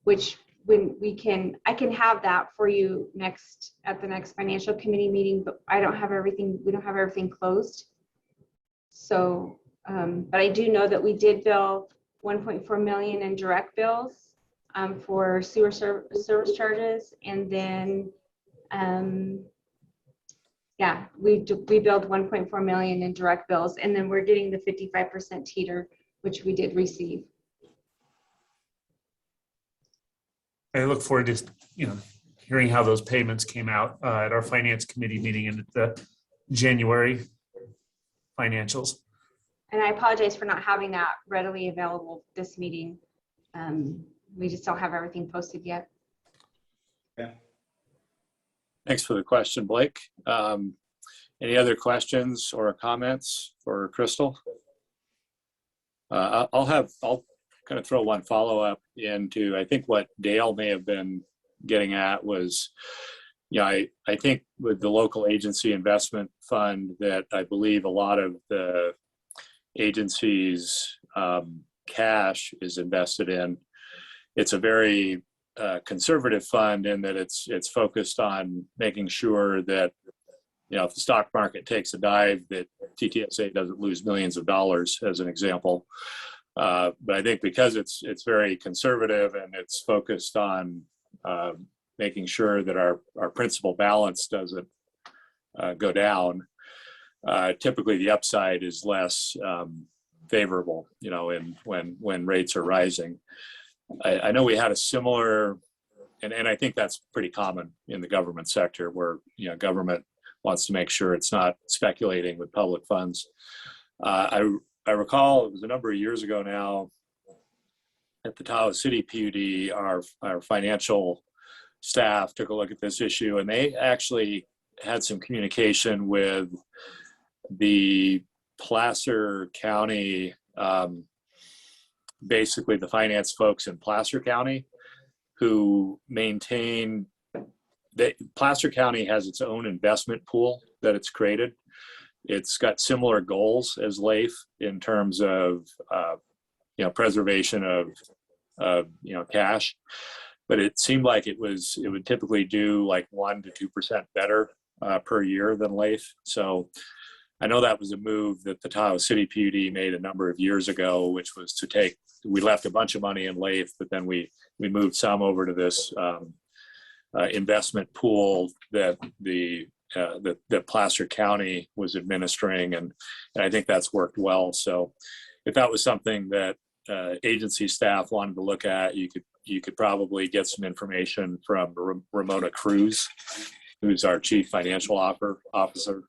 which I can have that for you at the next financial committee meeting, but I don't have everything, we don't have everything closed. So, but I do know that we did bill 1.4 million in direct bills for sewer service charges. And then, yeah, we billed 1.4 million in direct bills, and then we're getting the 55% teeter, which we did receive. I look forward to, you know, hearing how those payments came out at our finance committee meeting and at the January financials. And I apologize for not having that readily available this meeting. We just don't have everything posted yet. Yeah. Thanks for the question, Blake. Any other questions or comments for Crystal? I'll kind of throw one follow-up into, I think what Dale may have been getting at was, yeah, I think with the local agency investment fund that I believe a lot of the agency's cash is invested in. It's a very conservative fund in that it's focused on making sure that, you know, if the stock market takes a dive, that TTSA doesn't lose millions of dollars, as an example. But I think because it's very conservative and it's focused on making sure that our principal balance doesn't go down, typically the upside is less favorable, you know, when rates are rising. I know we had a similar, and I think that's pretty common in the government sector, where, you know, government wants to make sure it's not speculating with public funds. I recall it was a number of years ago now at the Tahoe City PUD, our financial staff took a look at this issue, and they actually had some communication with the Placer County, basically the finance folks in Placer County, who maintain that Placer County has its own investment pool that it's created. It's got similar goals as LAIF in terms of, preservation of cash. But it seemed like it would typically do like 1 to 2% better per year than LAIF. So I know that was a move that the Tahoe City PUD made a number of years ago, which was we left a bunch of money in LAIF, but then we moved some over to this investment pool that that Placer County was administering, and I think that's worked well. So if that was something that agency staff wanted to look at, you could probably get some information from Ramona Cruz, who's our chief financial officer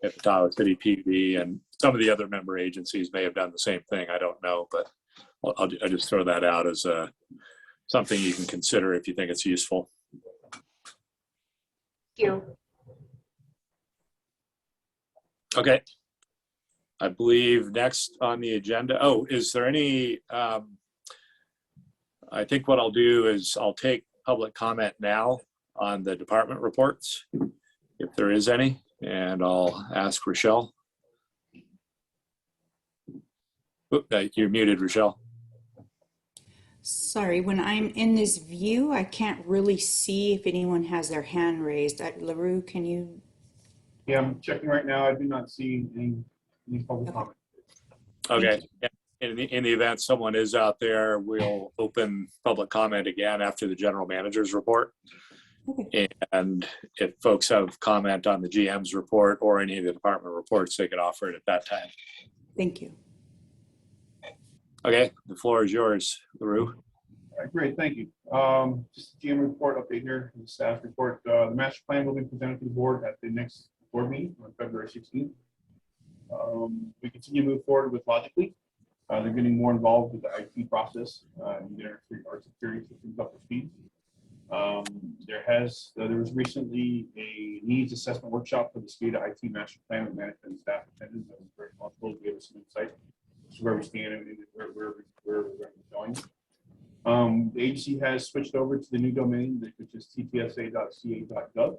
at the Tahoe City PUD, and some of the other member agencies may have done the same thing. I don't know, but I'll just throw that out as something you can consider if you think it's useful. Thank you. Okay. I believe next on the agenda, is there any, I think what I'll do is I'll take public comment now on the department reports, if there is any, and I'll ask Rochelle. Oop, you're muted, Rochelle. Sorry, when I'm in this view, I can't really see if anyone has their hand raised. LaRue, can you? Yeah, I'm checking right now. I do not see any public comment. Okay. In the event someone is out there, we'll open public comment again after the general manager's report. Okay. And if folks have comment on the GM's report or any of the department reports, they can offer it at that time. Thank you. Okay, the floor is yours, LaRue. All right, great, thank you. Just a GM report update here, the staff report. The master plan will be presented to the board at the next board meeting on February 16th. We continue to move forward with Logically. They're getting more involved with the IT process and getting our security systems up to speed. There was recently a needs assessment workshop for the SCADA IT master plan with management and staff attended. That was very helpful to give us some insight to where we stand and where we're going. The agency has switched over to the new domain, which is ttsa.ca.gov.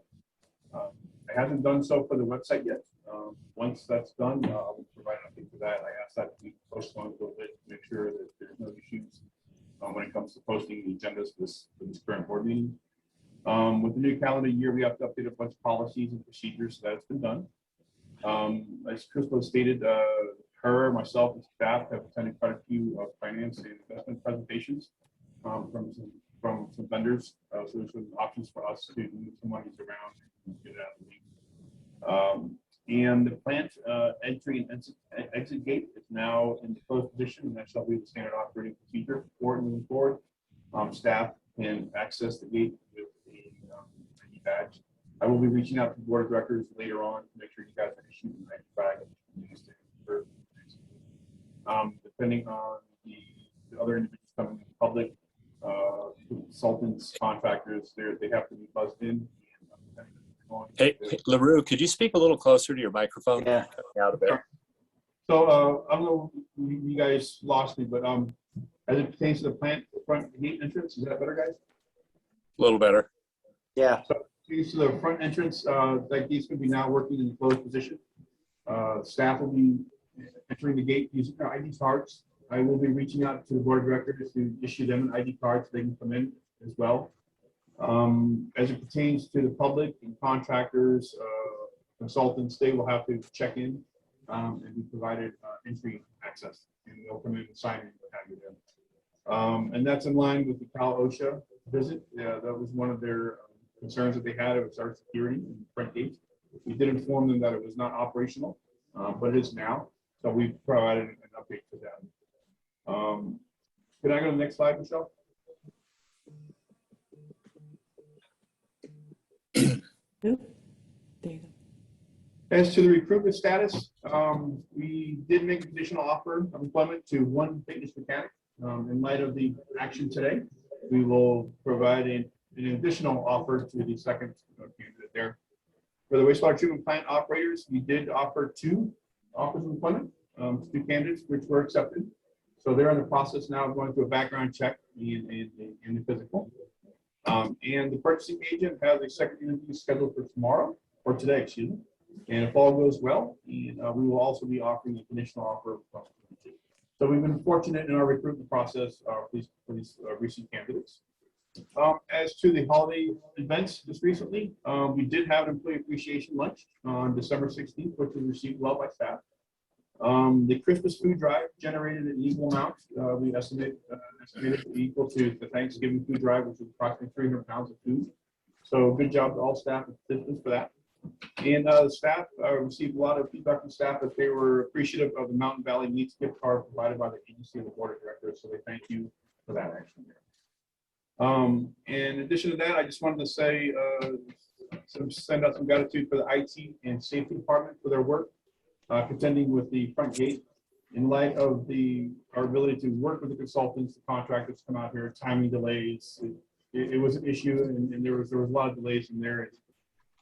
It hasn't done so for the website yet. Once that's done, we'll provide an update for that. I asked that to be postponed a little bit to make sure that there's no issues when it comes to posting the agendas for this current board meeting. With the new calendar year, we have to update a bunch of policies and procedures, so that's been done. As Crystal stated, myself, and staff have attended quite a few finance and investment presentations from some vendors. So there's some options for us to move some monies around and get it out of the league. And the plant entry and exit gate is now in the closed position, and that shall be the standard operating procedure for it moving forward. Staff can access the gate with the ID badge. I will be reaching out to the board of directors later on to make sure you guys are issued an ID badge. Depending on the other individuals coming in the public, consultants, contractors, they have to be buzzed in. Hey, LaRue, could you speak a little closer to your microphone? Yeah. Out a bit. So I don't know if you guys lost me, but as it pertains to the plant front gate entrance, is that better, guys? A little better. Yeah. So to the front entrance, that gate's going to be now working in the closed position. Staff will be entering the gate using their ID cards. I will be reaching out to the board of directors to issue them an ID card so they can come in as well. As it pertains to the public and contractors, consultants, they will have to check in and be provided entry access, and they'll come in and sign in what have you there. And that's in line with the Cal OSHA visit. That was one of their concerns that they had. It was our security in the front gate. We did inform them that it was not operational, but it is now. So we provided an update to them. Can I go to the next slide, Michelle? There you go. As to the recruitment status, we did make a conditional offer of employment to one fitness mechanic. In light of the action today, we will provide an additional offer to the second candidate there. For the wastewater treatment plant operators, we did offer two offers of employment to two candidates, which were accepted. So they're in the process now of going through a background check and the physical. And the purchasing agent has a second interview scheduled for tomorrow, or today, excuse me. And if all goes well, and, we will also be offering a conditional offer. So we've been fortunate in our recruitment process for these recent candidates. As to the holiday events just recently, we did have an employee appreciation lunch on December 16th, which was received well by staff. The Christmas food drive generated an equal amount. We estimated to be equal to the Thanksgiving food drive, which was approximately 300 pounds of food. So good job to all staff and participants for that. And the staff received a lot of feedback from staff that they were appreciative of the Mountain Valley Meats gift card provided by the agency and the board of directors. So they thank you for that action there. In addition to that, I just wanted to say, send out some gratitude for the IT and safety department for their work, contending with the front gate in light of our ability to work with the consultants, the contractors come out here, timing delays. It was an issue, and there was a lot of delays in there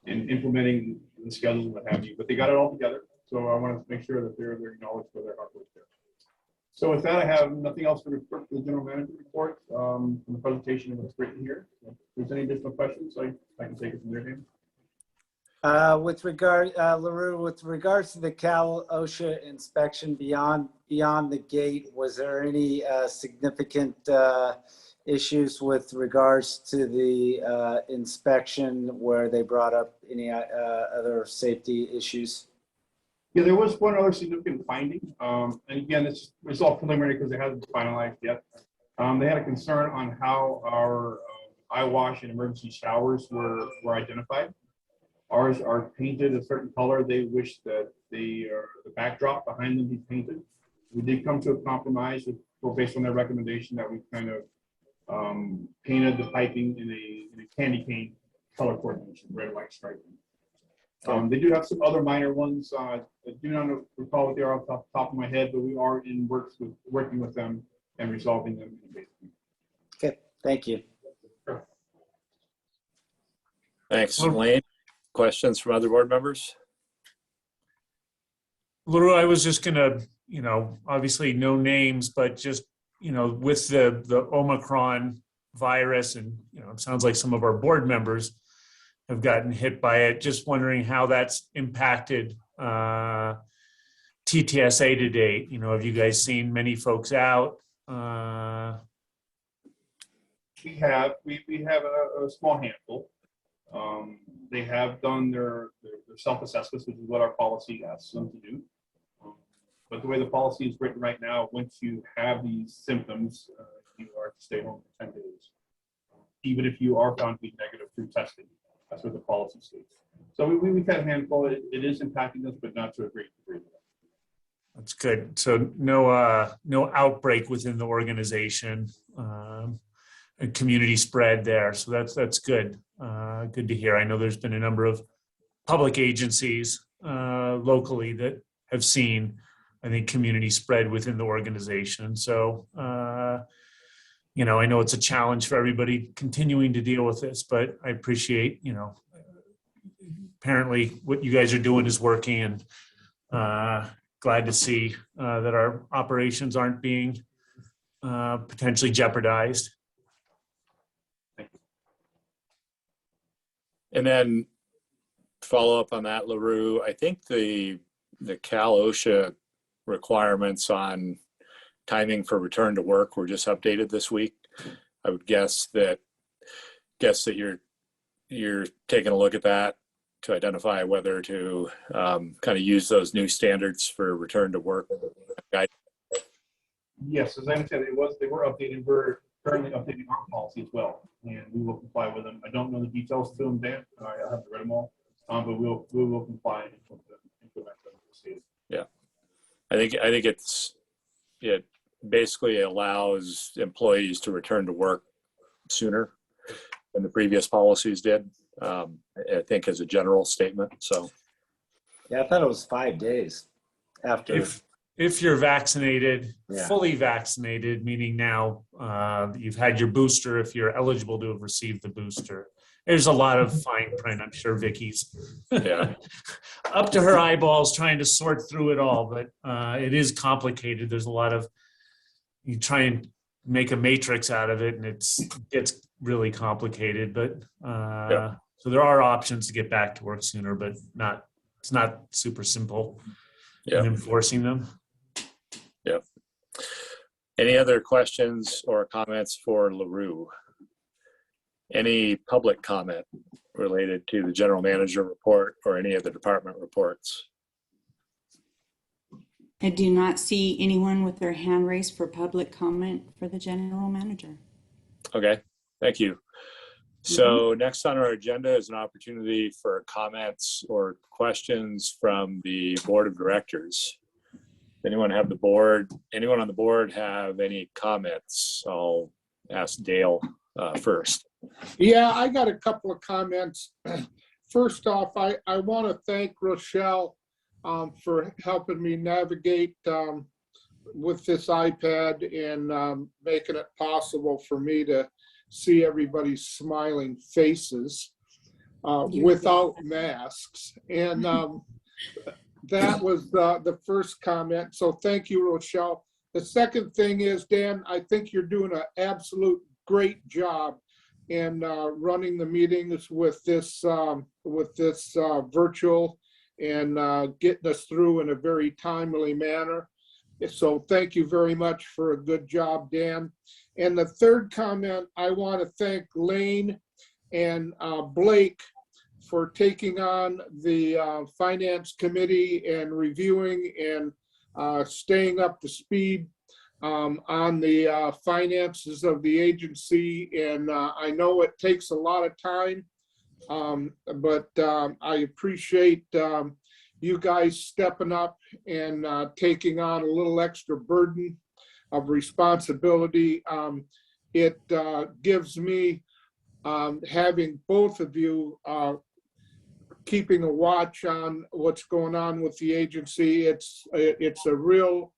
in implementing the schedules and what have you, but they got it all together. So I want to make sure that they're acknowledged for their hard work there. So with that, I have nothing else to report for the general manager report from the presentation of what's written here. If there's any additional questions, I can take it from there, Dan. With regard, LaRue, with regards to the Cal OSHA inspection beyond the gate, was there any significant issues with regards to the inspection where they brought up any other safety issues? Yeah, there was one other significant finding. And again, it's all preliminary because it hasn't been finalized yet. They had a concern on how our eye wash and emergency showers were identified. Ours are painted a certain color. They wish that the backdrop behind them be painted. We did come to a compromise based on their recommendation that we kind of painted the piping in a candy cane color coordination, red and white striping. They do have some other minor ones. I do not recall what they are off the top of my head, but we are working with them and resolving them. Okay, thank you. Sure. Thanks, Lane. Questions from other board members? LaRue, I was just gonna, obviously no names, but just, with the Omicron virus and, it sounds like some of our board members have gotten hit by it. Just wondering how that's impacted TTSA to date. Have you guys seen many folks out? We have a small handful. They have done their self-assessments, which is what our policy asks them to do. But the way the policy is written right now, once you have these symptoms, you are to stay home for 10 days. Even if you are found to be negative through testing, that's what the policy states. So we've had a handful. It is impacting us, but not to a great degree. That's good. So no outbreak within the organization, a community spread there. So that's good. Good to hear. I know there's been a number of public agencies locally that have seen, I think, community spread within the organization. So, I know it's a challenge for everybody continuing to deal with this, but I appreciate, apparently what you guys are doing is working, and glad to see that our operations aren't being potentially jeopardized. And then follow up on that, LaRue, I think the Cal OSHA requirements on timing for return to work were just updated this week. I would guess that you're taking a look at that to identify whether to kind of use those new standards for return to work. Yes, as I understand, they were updated. We're currently updating our policy as well, and we will comply with them. I don't know the details to them, Dan. I haven't read them all, but we will comply and implement them. Yeah, I think it basically allows employees to return to work sooner than the previous policies did. I think as a general statement. So yeah, I thought it was 5 days after. If you're vaccinated, Yeah. fully vaccinated, meaning now you've had your booster, if you're eligible to have received the booster. There's a lot of fine print. I'm sure Vicky's up to her eyeballs trying to sort through it all, but it is complicated. There's a lot of, you try and make a matrix out of it, and it's really complicated, but so there are options to get back to work sooner, but it's not super simple in enforcing them. Yep. Any other questions or comments for LaRue? Any public comment related to the general manager report or any of the department reports? I do not see anyone with their hand raised for public comment for the general manager. Okay, thank you. So next on our agenda is an opportunity for comments or questions from the board of directors. Anyone on the board have any comments? I'll ask Dale first. Yeah, I got a couple of comments. First off, I want to thank Rochelle for helping me navigate with this iPad and making it possible for me to see everybody's smiling faces without masks. And that was the first comment. So thank you, Rochelle. The second thing is, Dan, I think you're doing an absolute great job in running the meetings with this virtual and getting us through in a very timely manner. So thank you very much for a good job, Dan. And the third comment, I want to thank Lane and Blake for taking on the finance committee and reviewing and staying up to speed on the finances of the agency. And I know it takes a lot of time, but I appreciate you guys stepping up and taking on a little extra burden of responsibility. It gives me, having both of you keeping a watch on what's going on with the agency, it's a real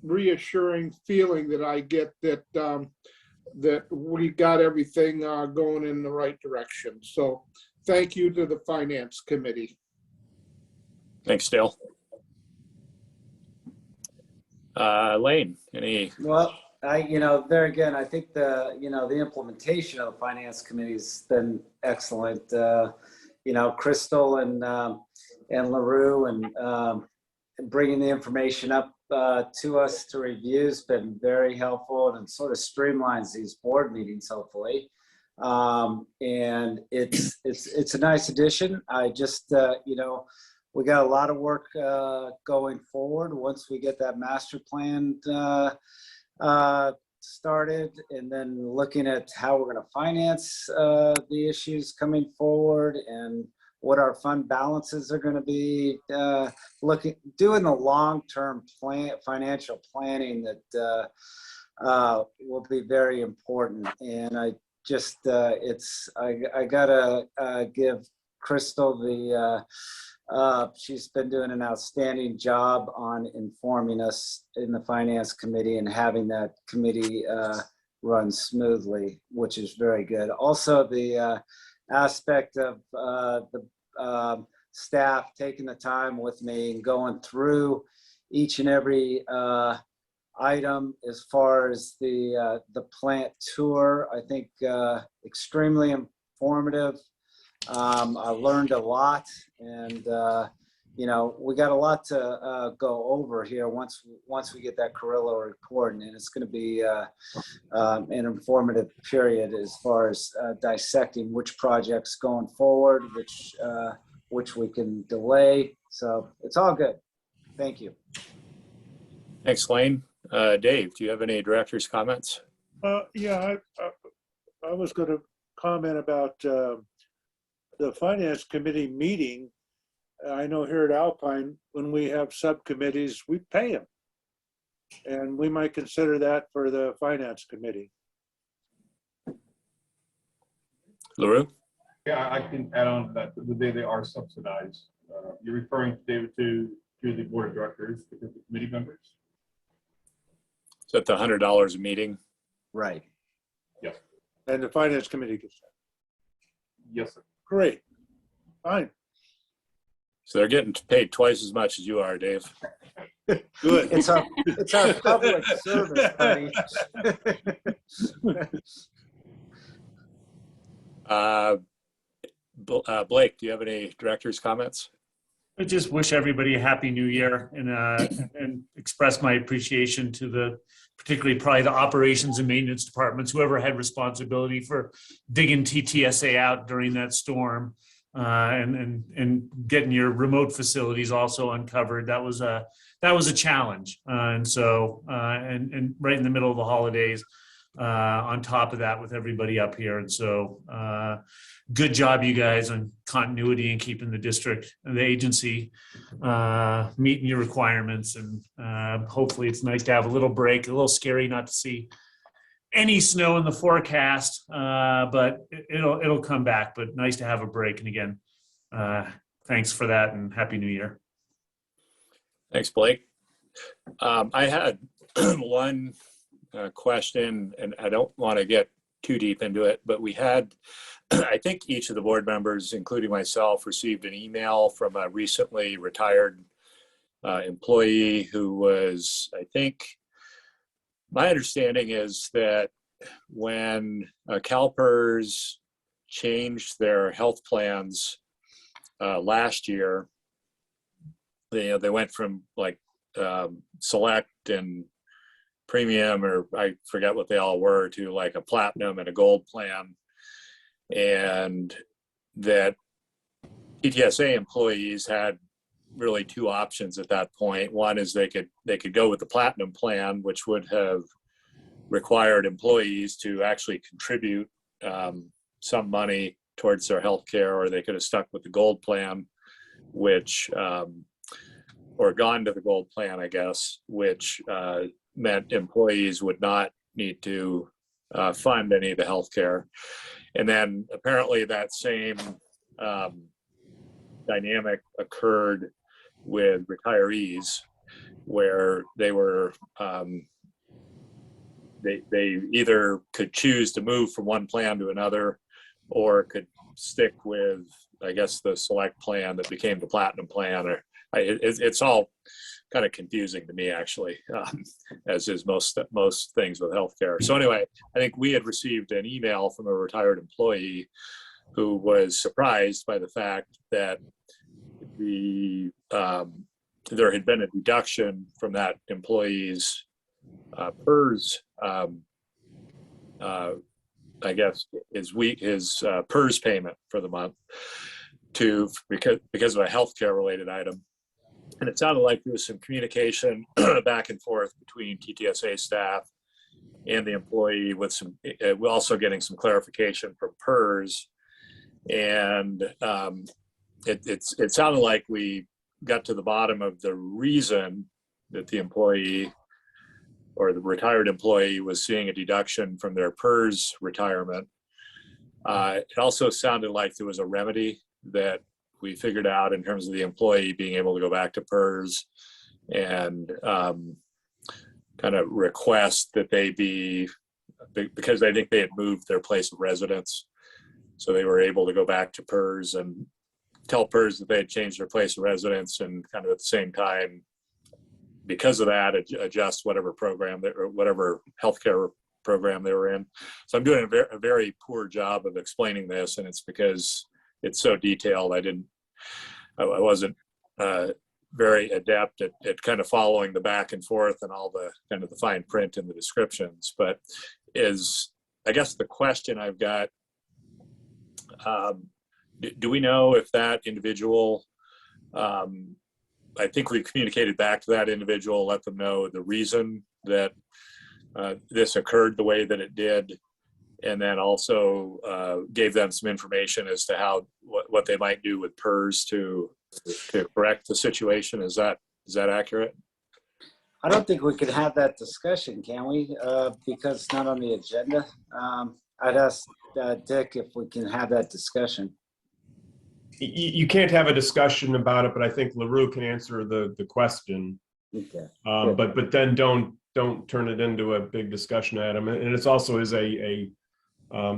reassuring feeling that I get that that we got everything going in the right direction. So thank you to the finance committee. Thanks, Dale. Lane, any? Well, there again, I think the implementation of the finance committee has been excellent. Crystal and LaRue and bringing the information up to us to review has been very helpful and sort of streamlines these board meetings, hopefully. And it's a nice addition. I just, we got a lot of work going forward once we get that master plan started, and then looking at how we're going to finance the issues coming forward and what our fund balances are going to be, doing the long-term financial planning that will be very important. And I just, I gotta give Crystal she's been doing an outstanding job on informing us in the finance committee and having that committee run smoothly, which is very good. Also, the aspect of the staff taking the time with me and going through each and every item as far as the plant tour, I think extremely informative. I learned a lot, and we got a lot to go over here once we get that Carrillo report, and it's going to be an informative period as far as dissecting which projects going forward, which we can delay. So it's all good. Thank you. Thanks, Lane. Dave, do you have any director's comments? Yeah, I was going to comment about the finance committee meeting. I know here at Alpine, when we have subcommittees, we pay them. And we might consider that for the finance committee. LaRue? Yeah, I can add on to that. They are subsidized. You're referring, David, to the board of directors, the committee members? Is that the $100 a meeting? Right. Yes. And the finance committee gets that. Yes, sir. Great. Fine. So they're getting paid twice as much as you are, Dave. Good. It's our public service, buddy. Blake, do you have any director's comments? I just wish everybody a happy new year and express my appreciation to particularly probably the operations and maintenance departments, whoever had responsibility for digging TTSA out during that storm and getting your remote facilities also uncovered. That was a challenge. And right in the middle of the holidays, on top of that with everybody up here. And so good job, you guys, on continuity and keeping the district and the agency meeting your requirements. And hopefully it's nice to have a little break. A little scary not to see any snow in the forecast, but it'll come back. But nice to have a break. And again, thanks for that and Happy New Year. Thanks, Blake. I had one question, and I don't want to get too deep into it, but we had, I think each of the board members, including myself, received an email from a recently retired employee who was, I think, my understanding is that when CalPERS changed their health plans last year, they went from like select and premium, or I forget what they all were, to like a platinum and a gold plan. And that TTSA employees had really two options at that point. One is they could go with the platinum plan, which would have required employees to actually contribute some money towards their health care, or they could have stuck with the gold plan, which or gone to the gold plan, I guess, which meant employees would not need to fund any of the health care. And then apparently that same dynamic occurred with retirees, where they were they either could choose to move from one plan to another, or could stick with, I guess, the select plan that became the platinum plan. Or it's all kind of confusing to me, actually, as is most things with healthcare. So anyway, I think we had received an email from a retired employee who was surprised by the fact that there had been a deduction from that employee's PERS, I guess his PERS payment for the month because of a healthcare related item. And it sounded like there was some communication back and forth between TTSA staff and the employee, with some also getting some clarification from PERS. And it sounded like we got to the bottom of the reason that the employee or the retired employee was seeing a deduction from their PERS retirement. It also sounded like there was a remedy that we figured out in terms of the employee being able to go back to PERS and kind of request that they be, because I think they had moved their place of residence, so they were able to go back to PERS and tell PERS that they had changed their place of residence, and kind of at the same time, because of that, adjust whatever program or whatever healthcare program they were in. So I'm doing a very poor job of explaining this, and it's because it's so detailed. I wasn't very adept at kind of following the back and forth and all the kind of the fine print in the descriptions. But I guess the question I've got, do we know if that individual, I think we've communicated back to that individual, let them know the reason that this occurred the way that it did, and then also gave them some information as to what they might do with PERS to correct the situation. Is that accurate? I don't think we could have that discussion, can we? Because it's not on the agenda. I'd ask Dick if we can have that discussion. You can't have a discussion about it, but I think LaRue can answer the question. Okay. But then don't turn it into a big discussion item. And it's also is a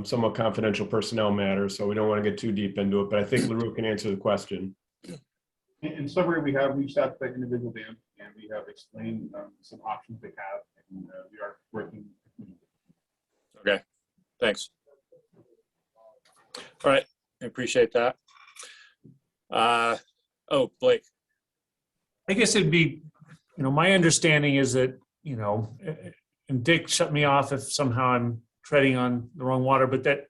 somewhat confidential personnel matter, so we don't want to get too deep into it. But I think LaRue can answer the question. In summary, we have reached out to that individual, Dan, and we have explained some options they have, and we are working. Okay, thanks. All right, I appreciate that. Oh, Blake. I guess it'd be, my understanding is that, and Dick shut me off if somehow I'm treading on the wrong water, but that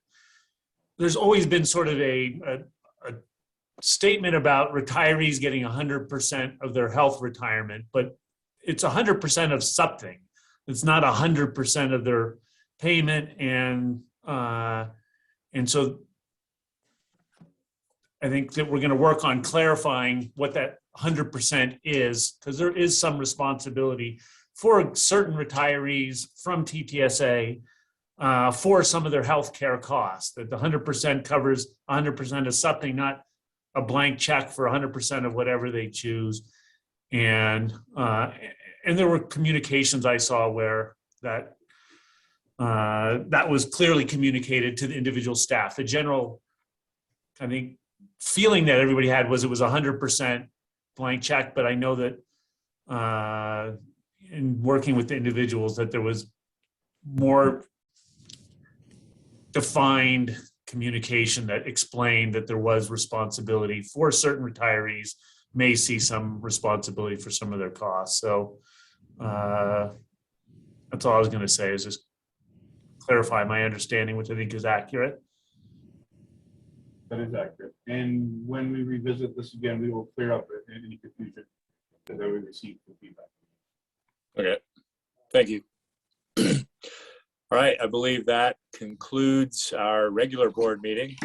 there's always been sort of a statement about retirees getting 100% of their health retirement, but it's 100% of something. It's not 100% of their payment. And so I think that we're going to work on clarifying what that 100% is, because there is some responsibility for certain retirees from TTSA for some of their health care costs, that the 100% covers 100% of something, not a blank check for 100% of whatever they choose. And there were communications I saw where that was clearly communicated to the individual staff. The general, I think, feeling that everybody had was it was 100% blank check, but I know that in working with the individuals that there was more defined communication that explained that there was responsibility for certain retirees, may see some responsibility for some of their costs. So that's all I was going to say, is just clarify my understanding, which I think is accurate. That is accurate. And when we revisit this again, we will clear up any confusion that we received from feedback. Okay, thank you. All right, I believe that concludes our regular board meeting.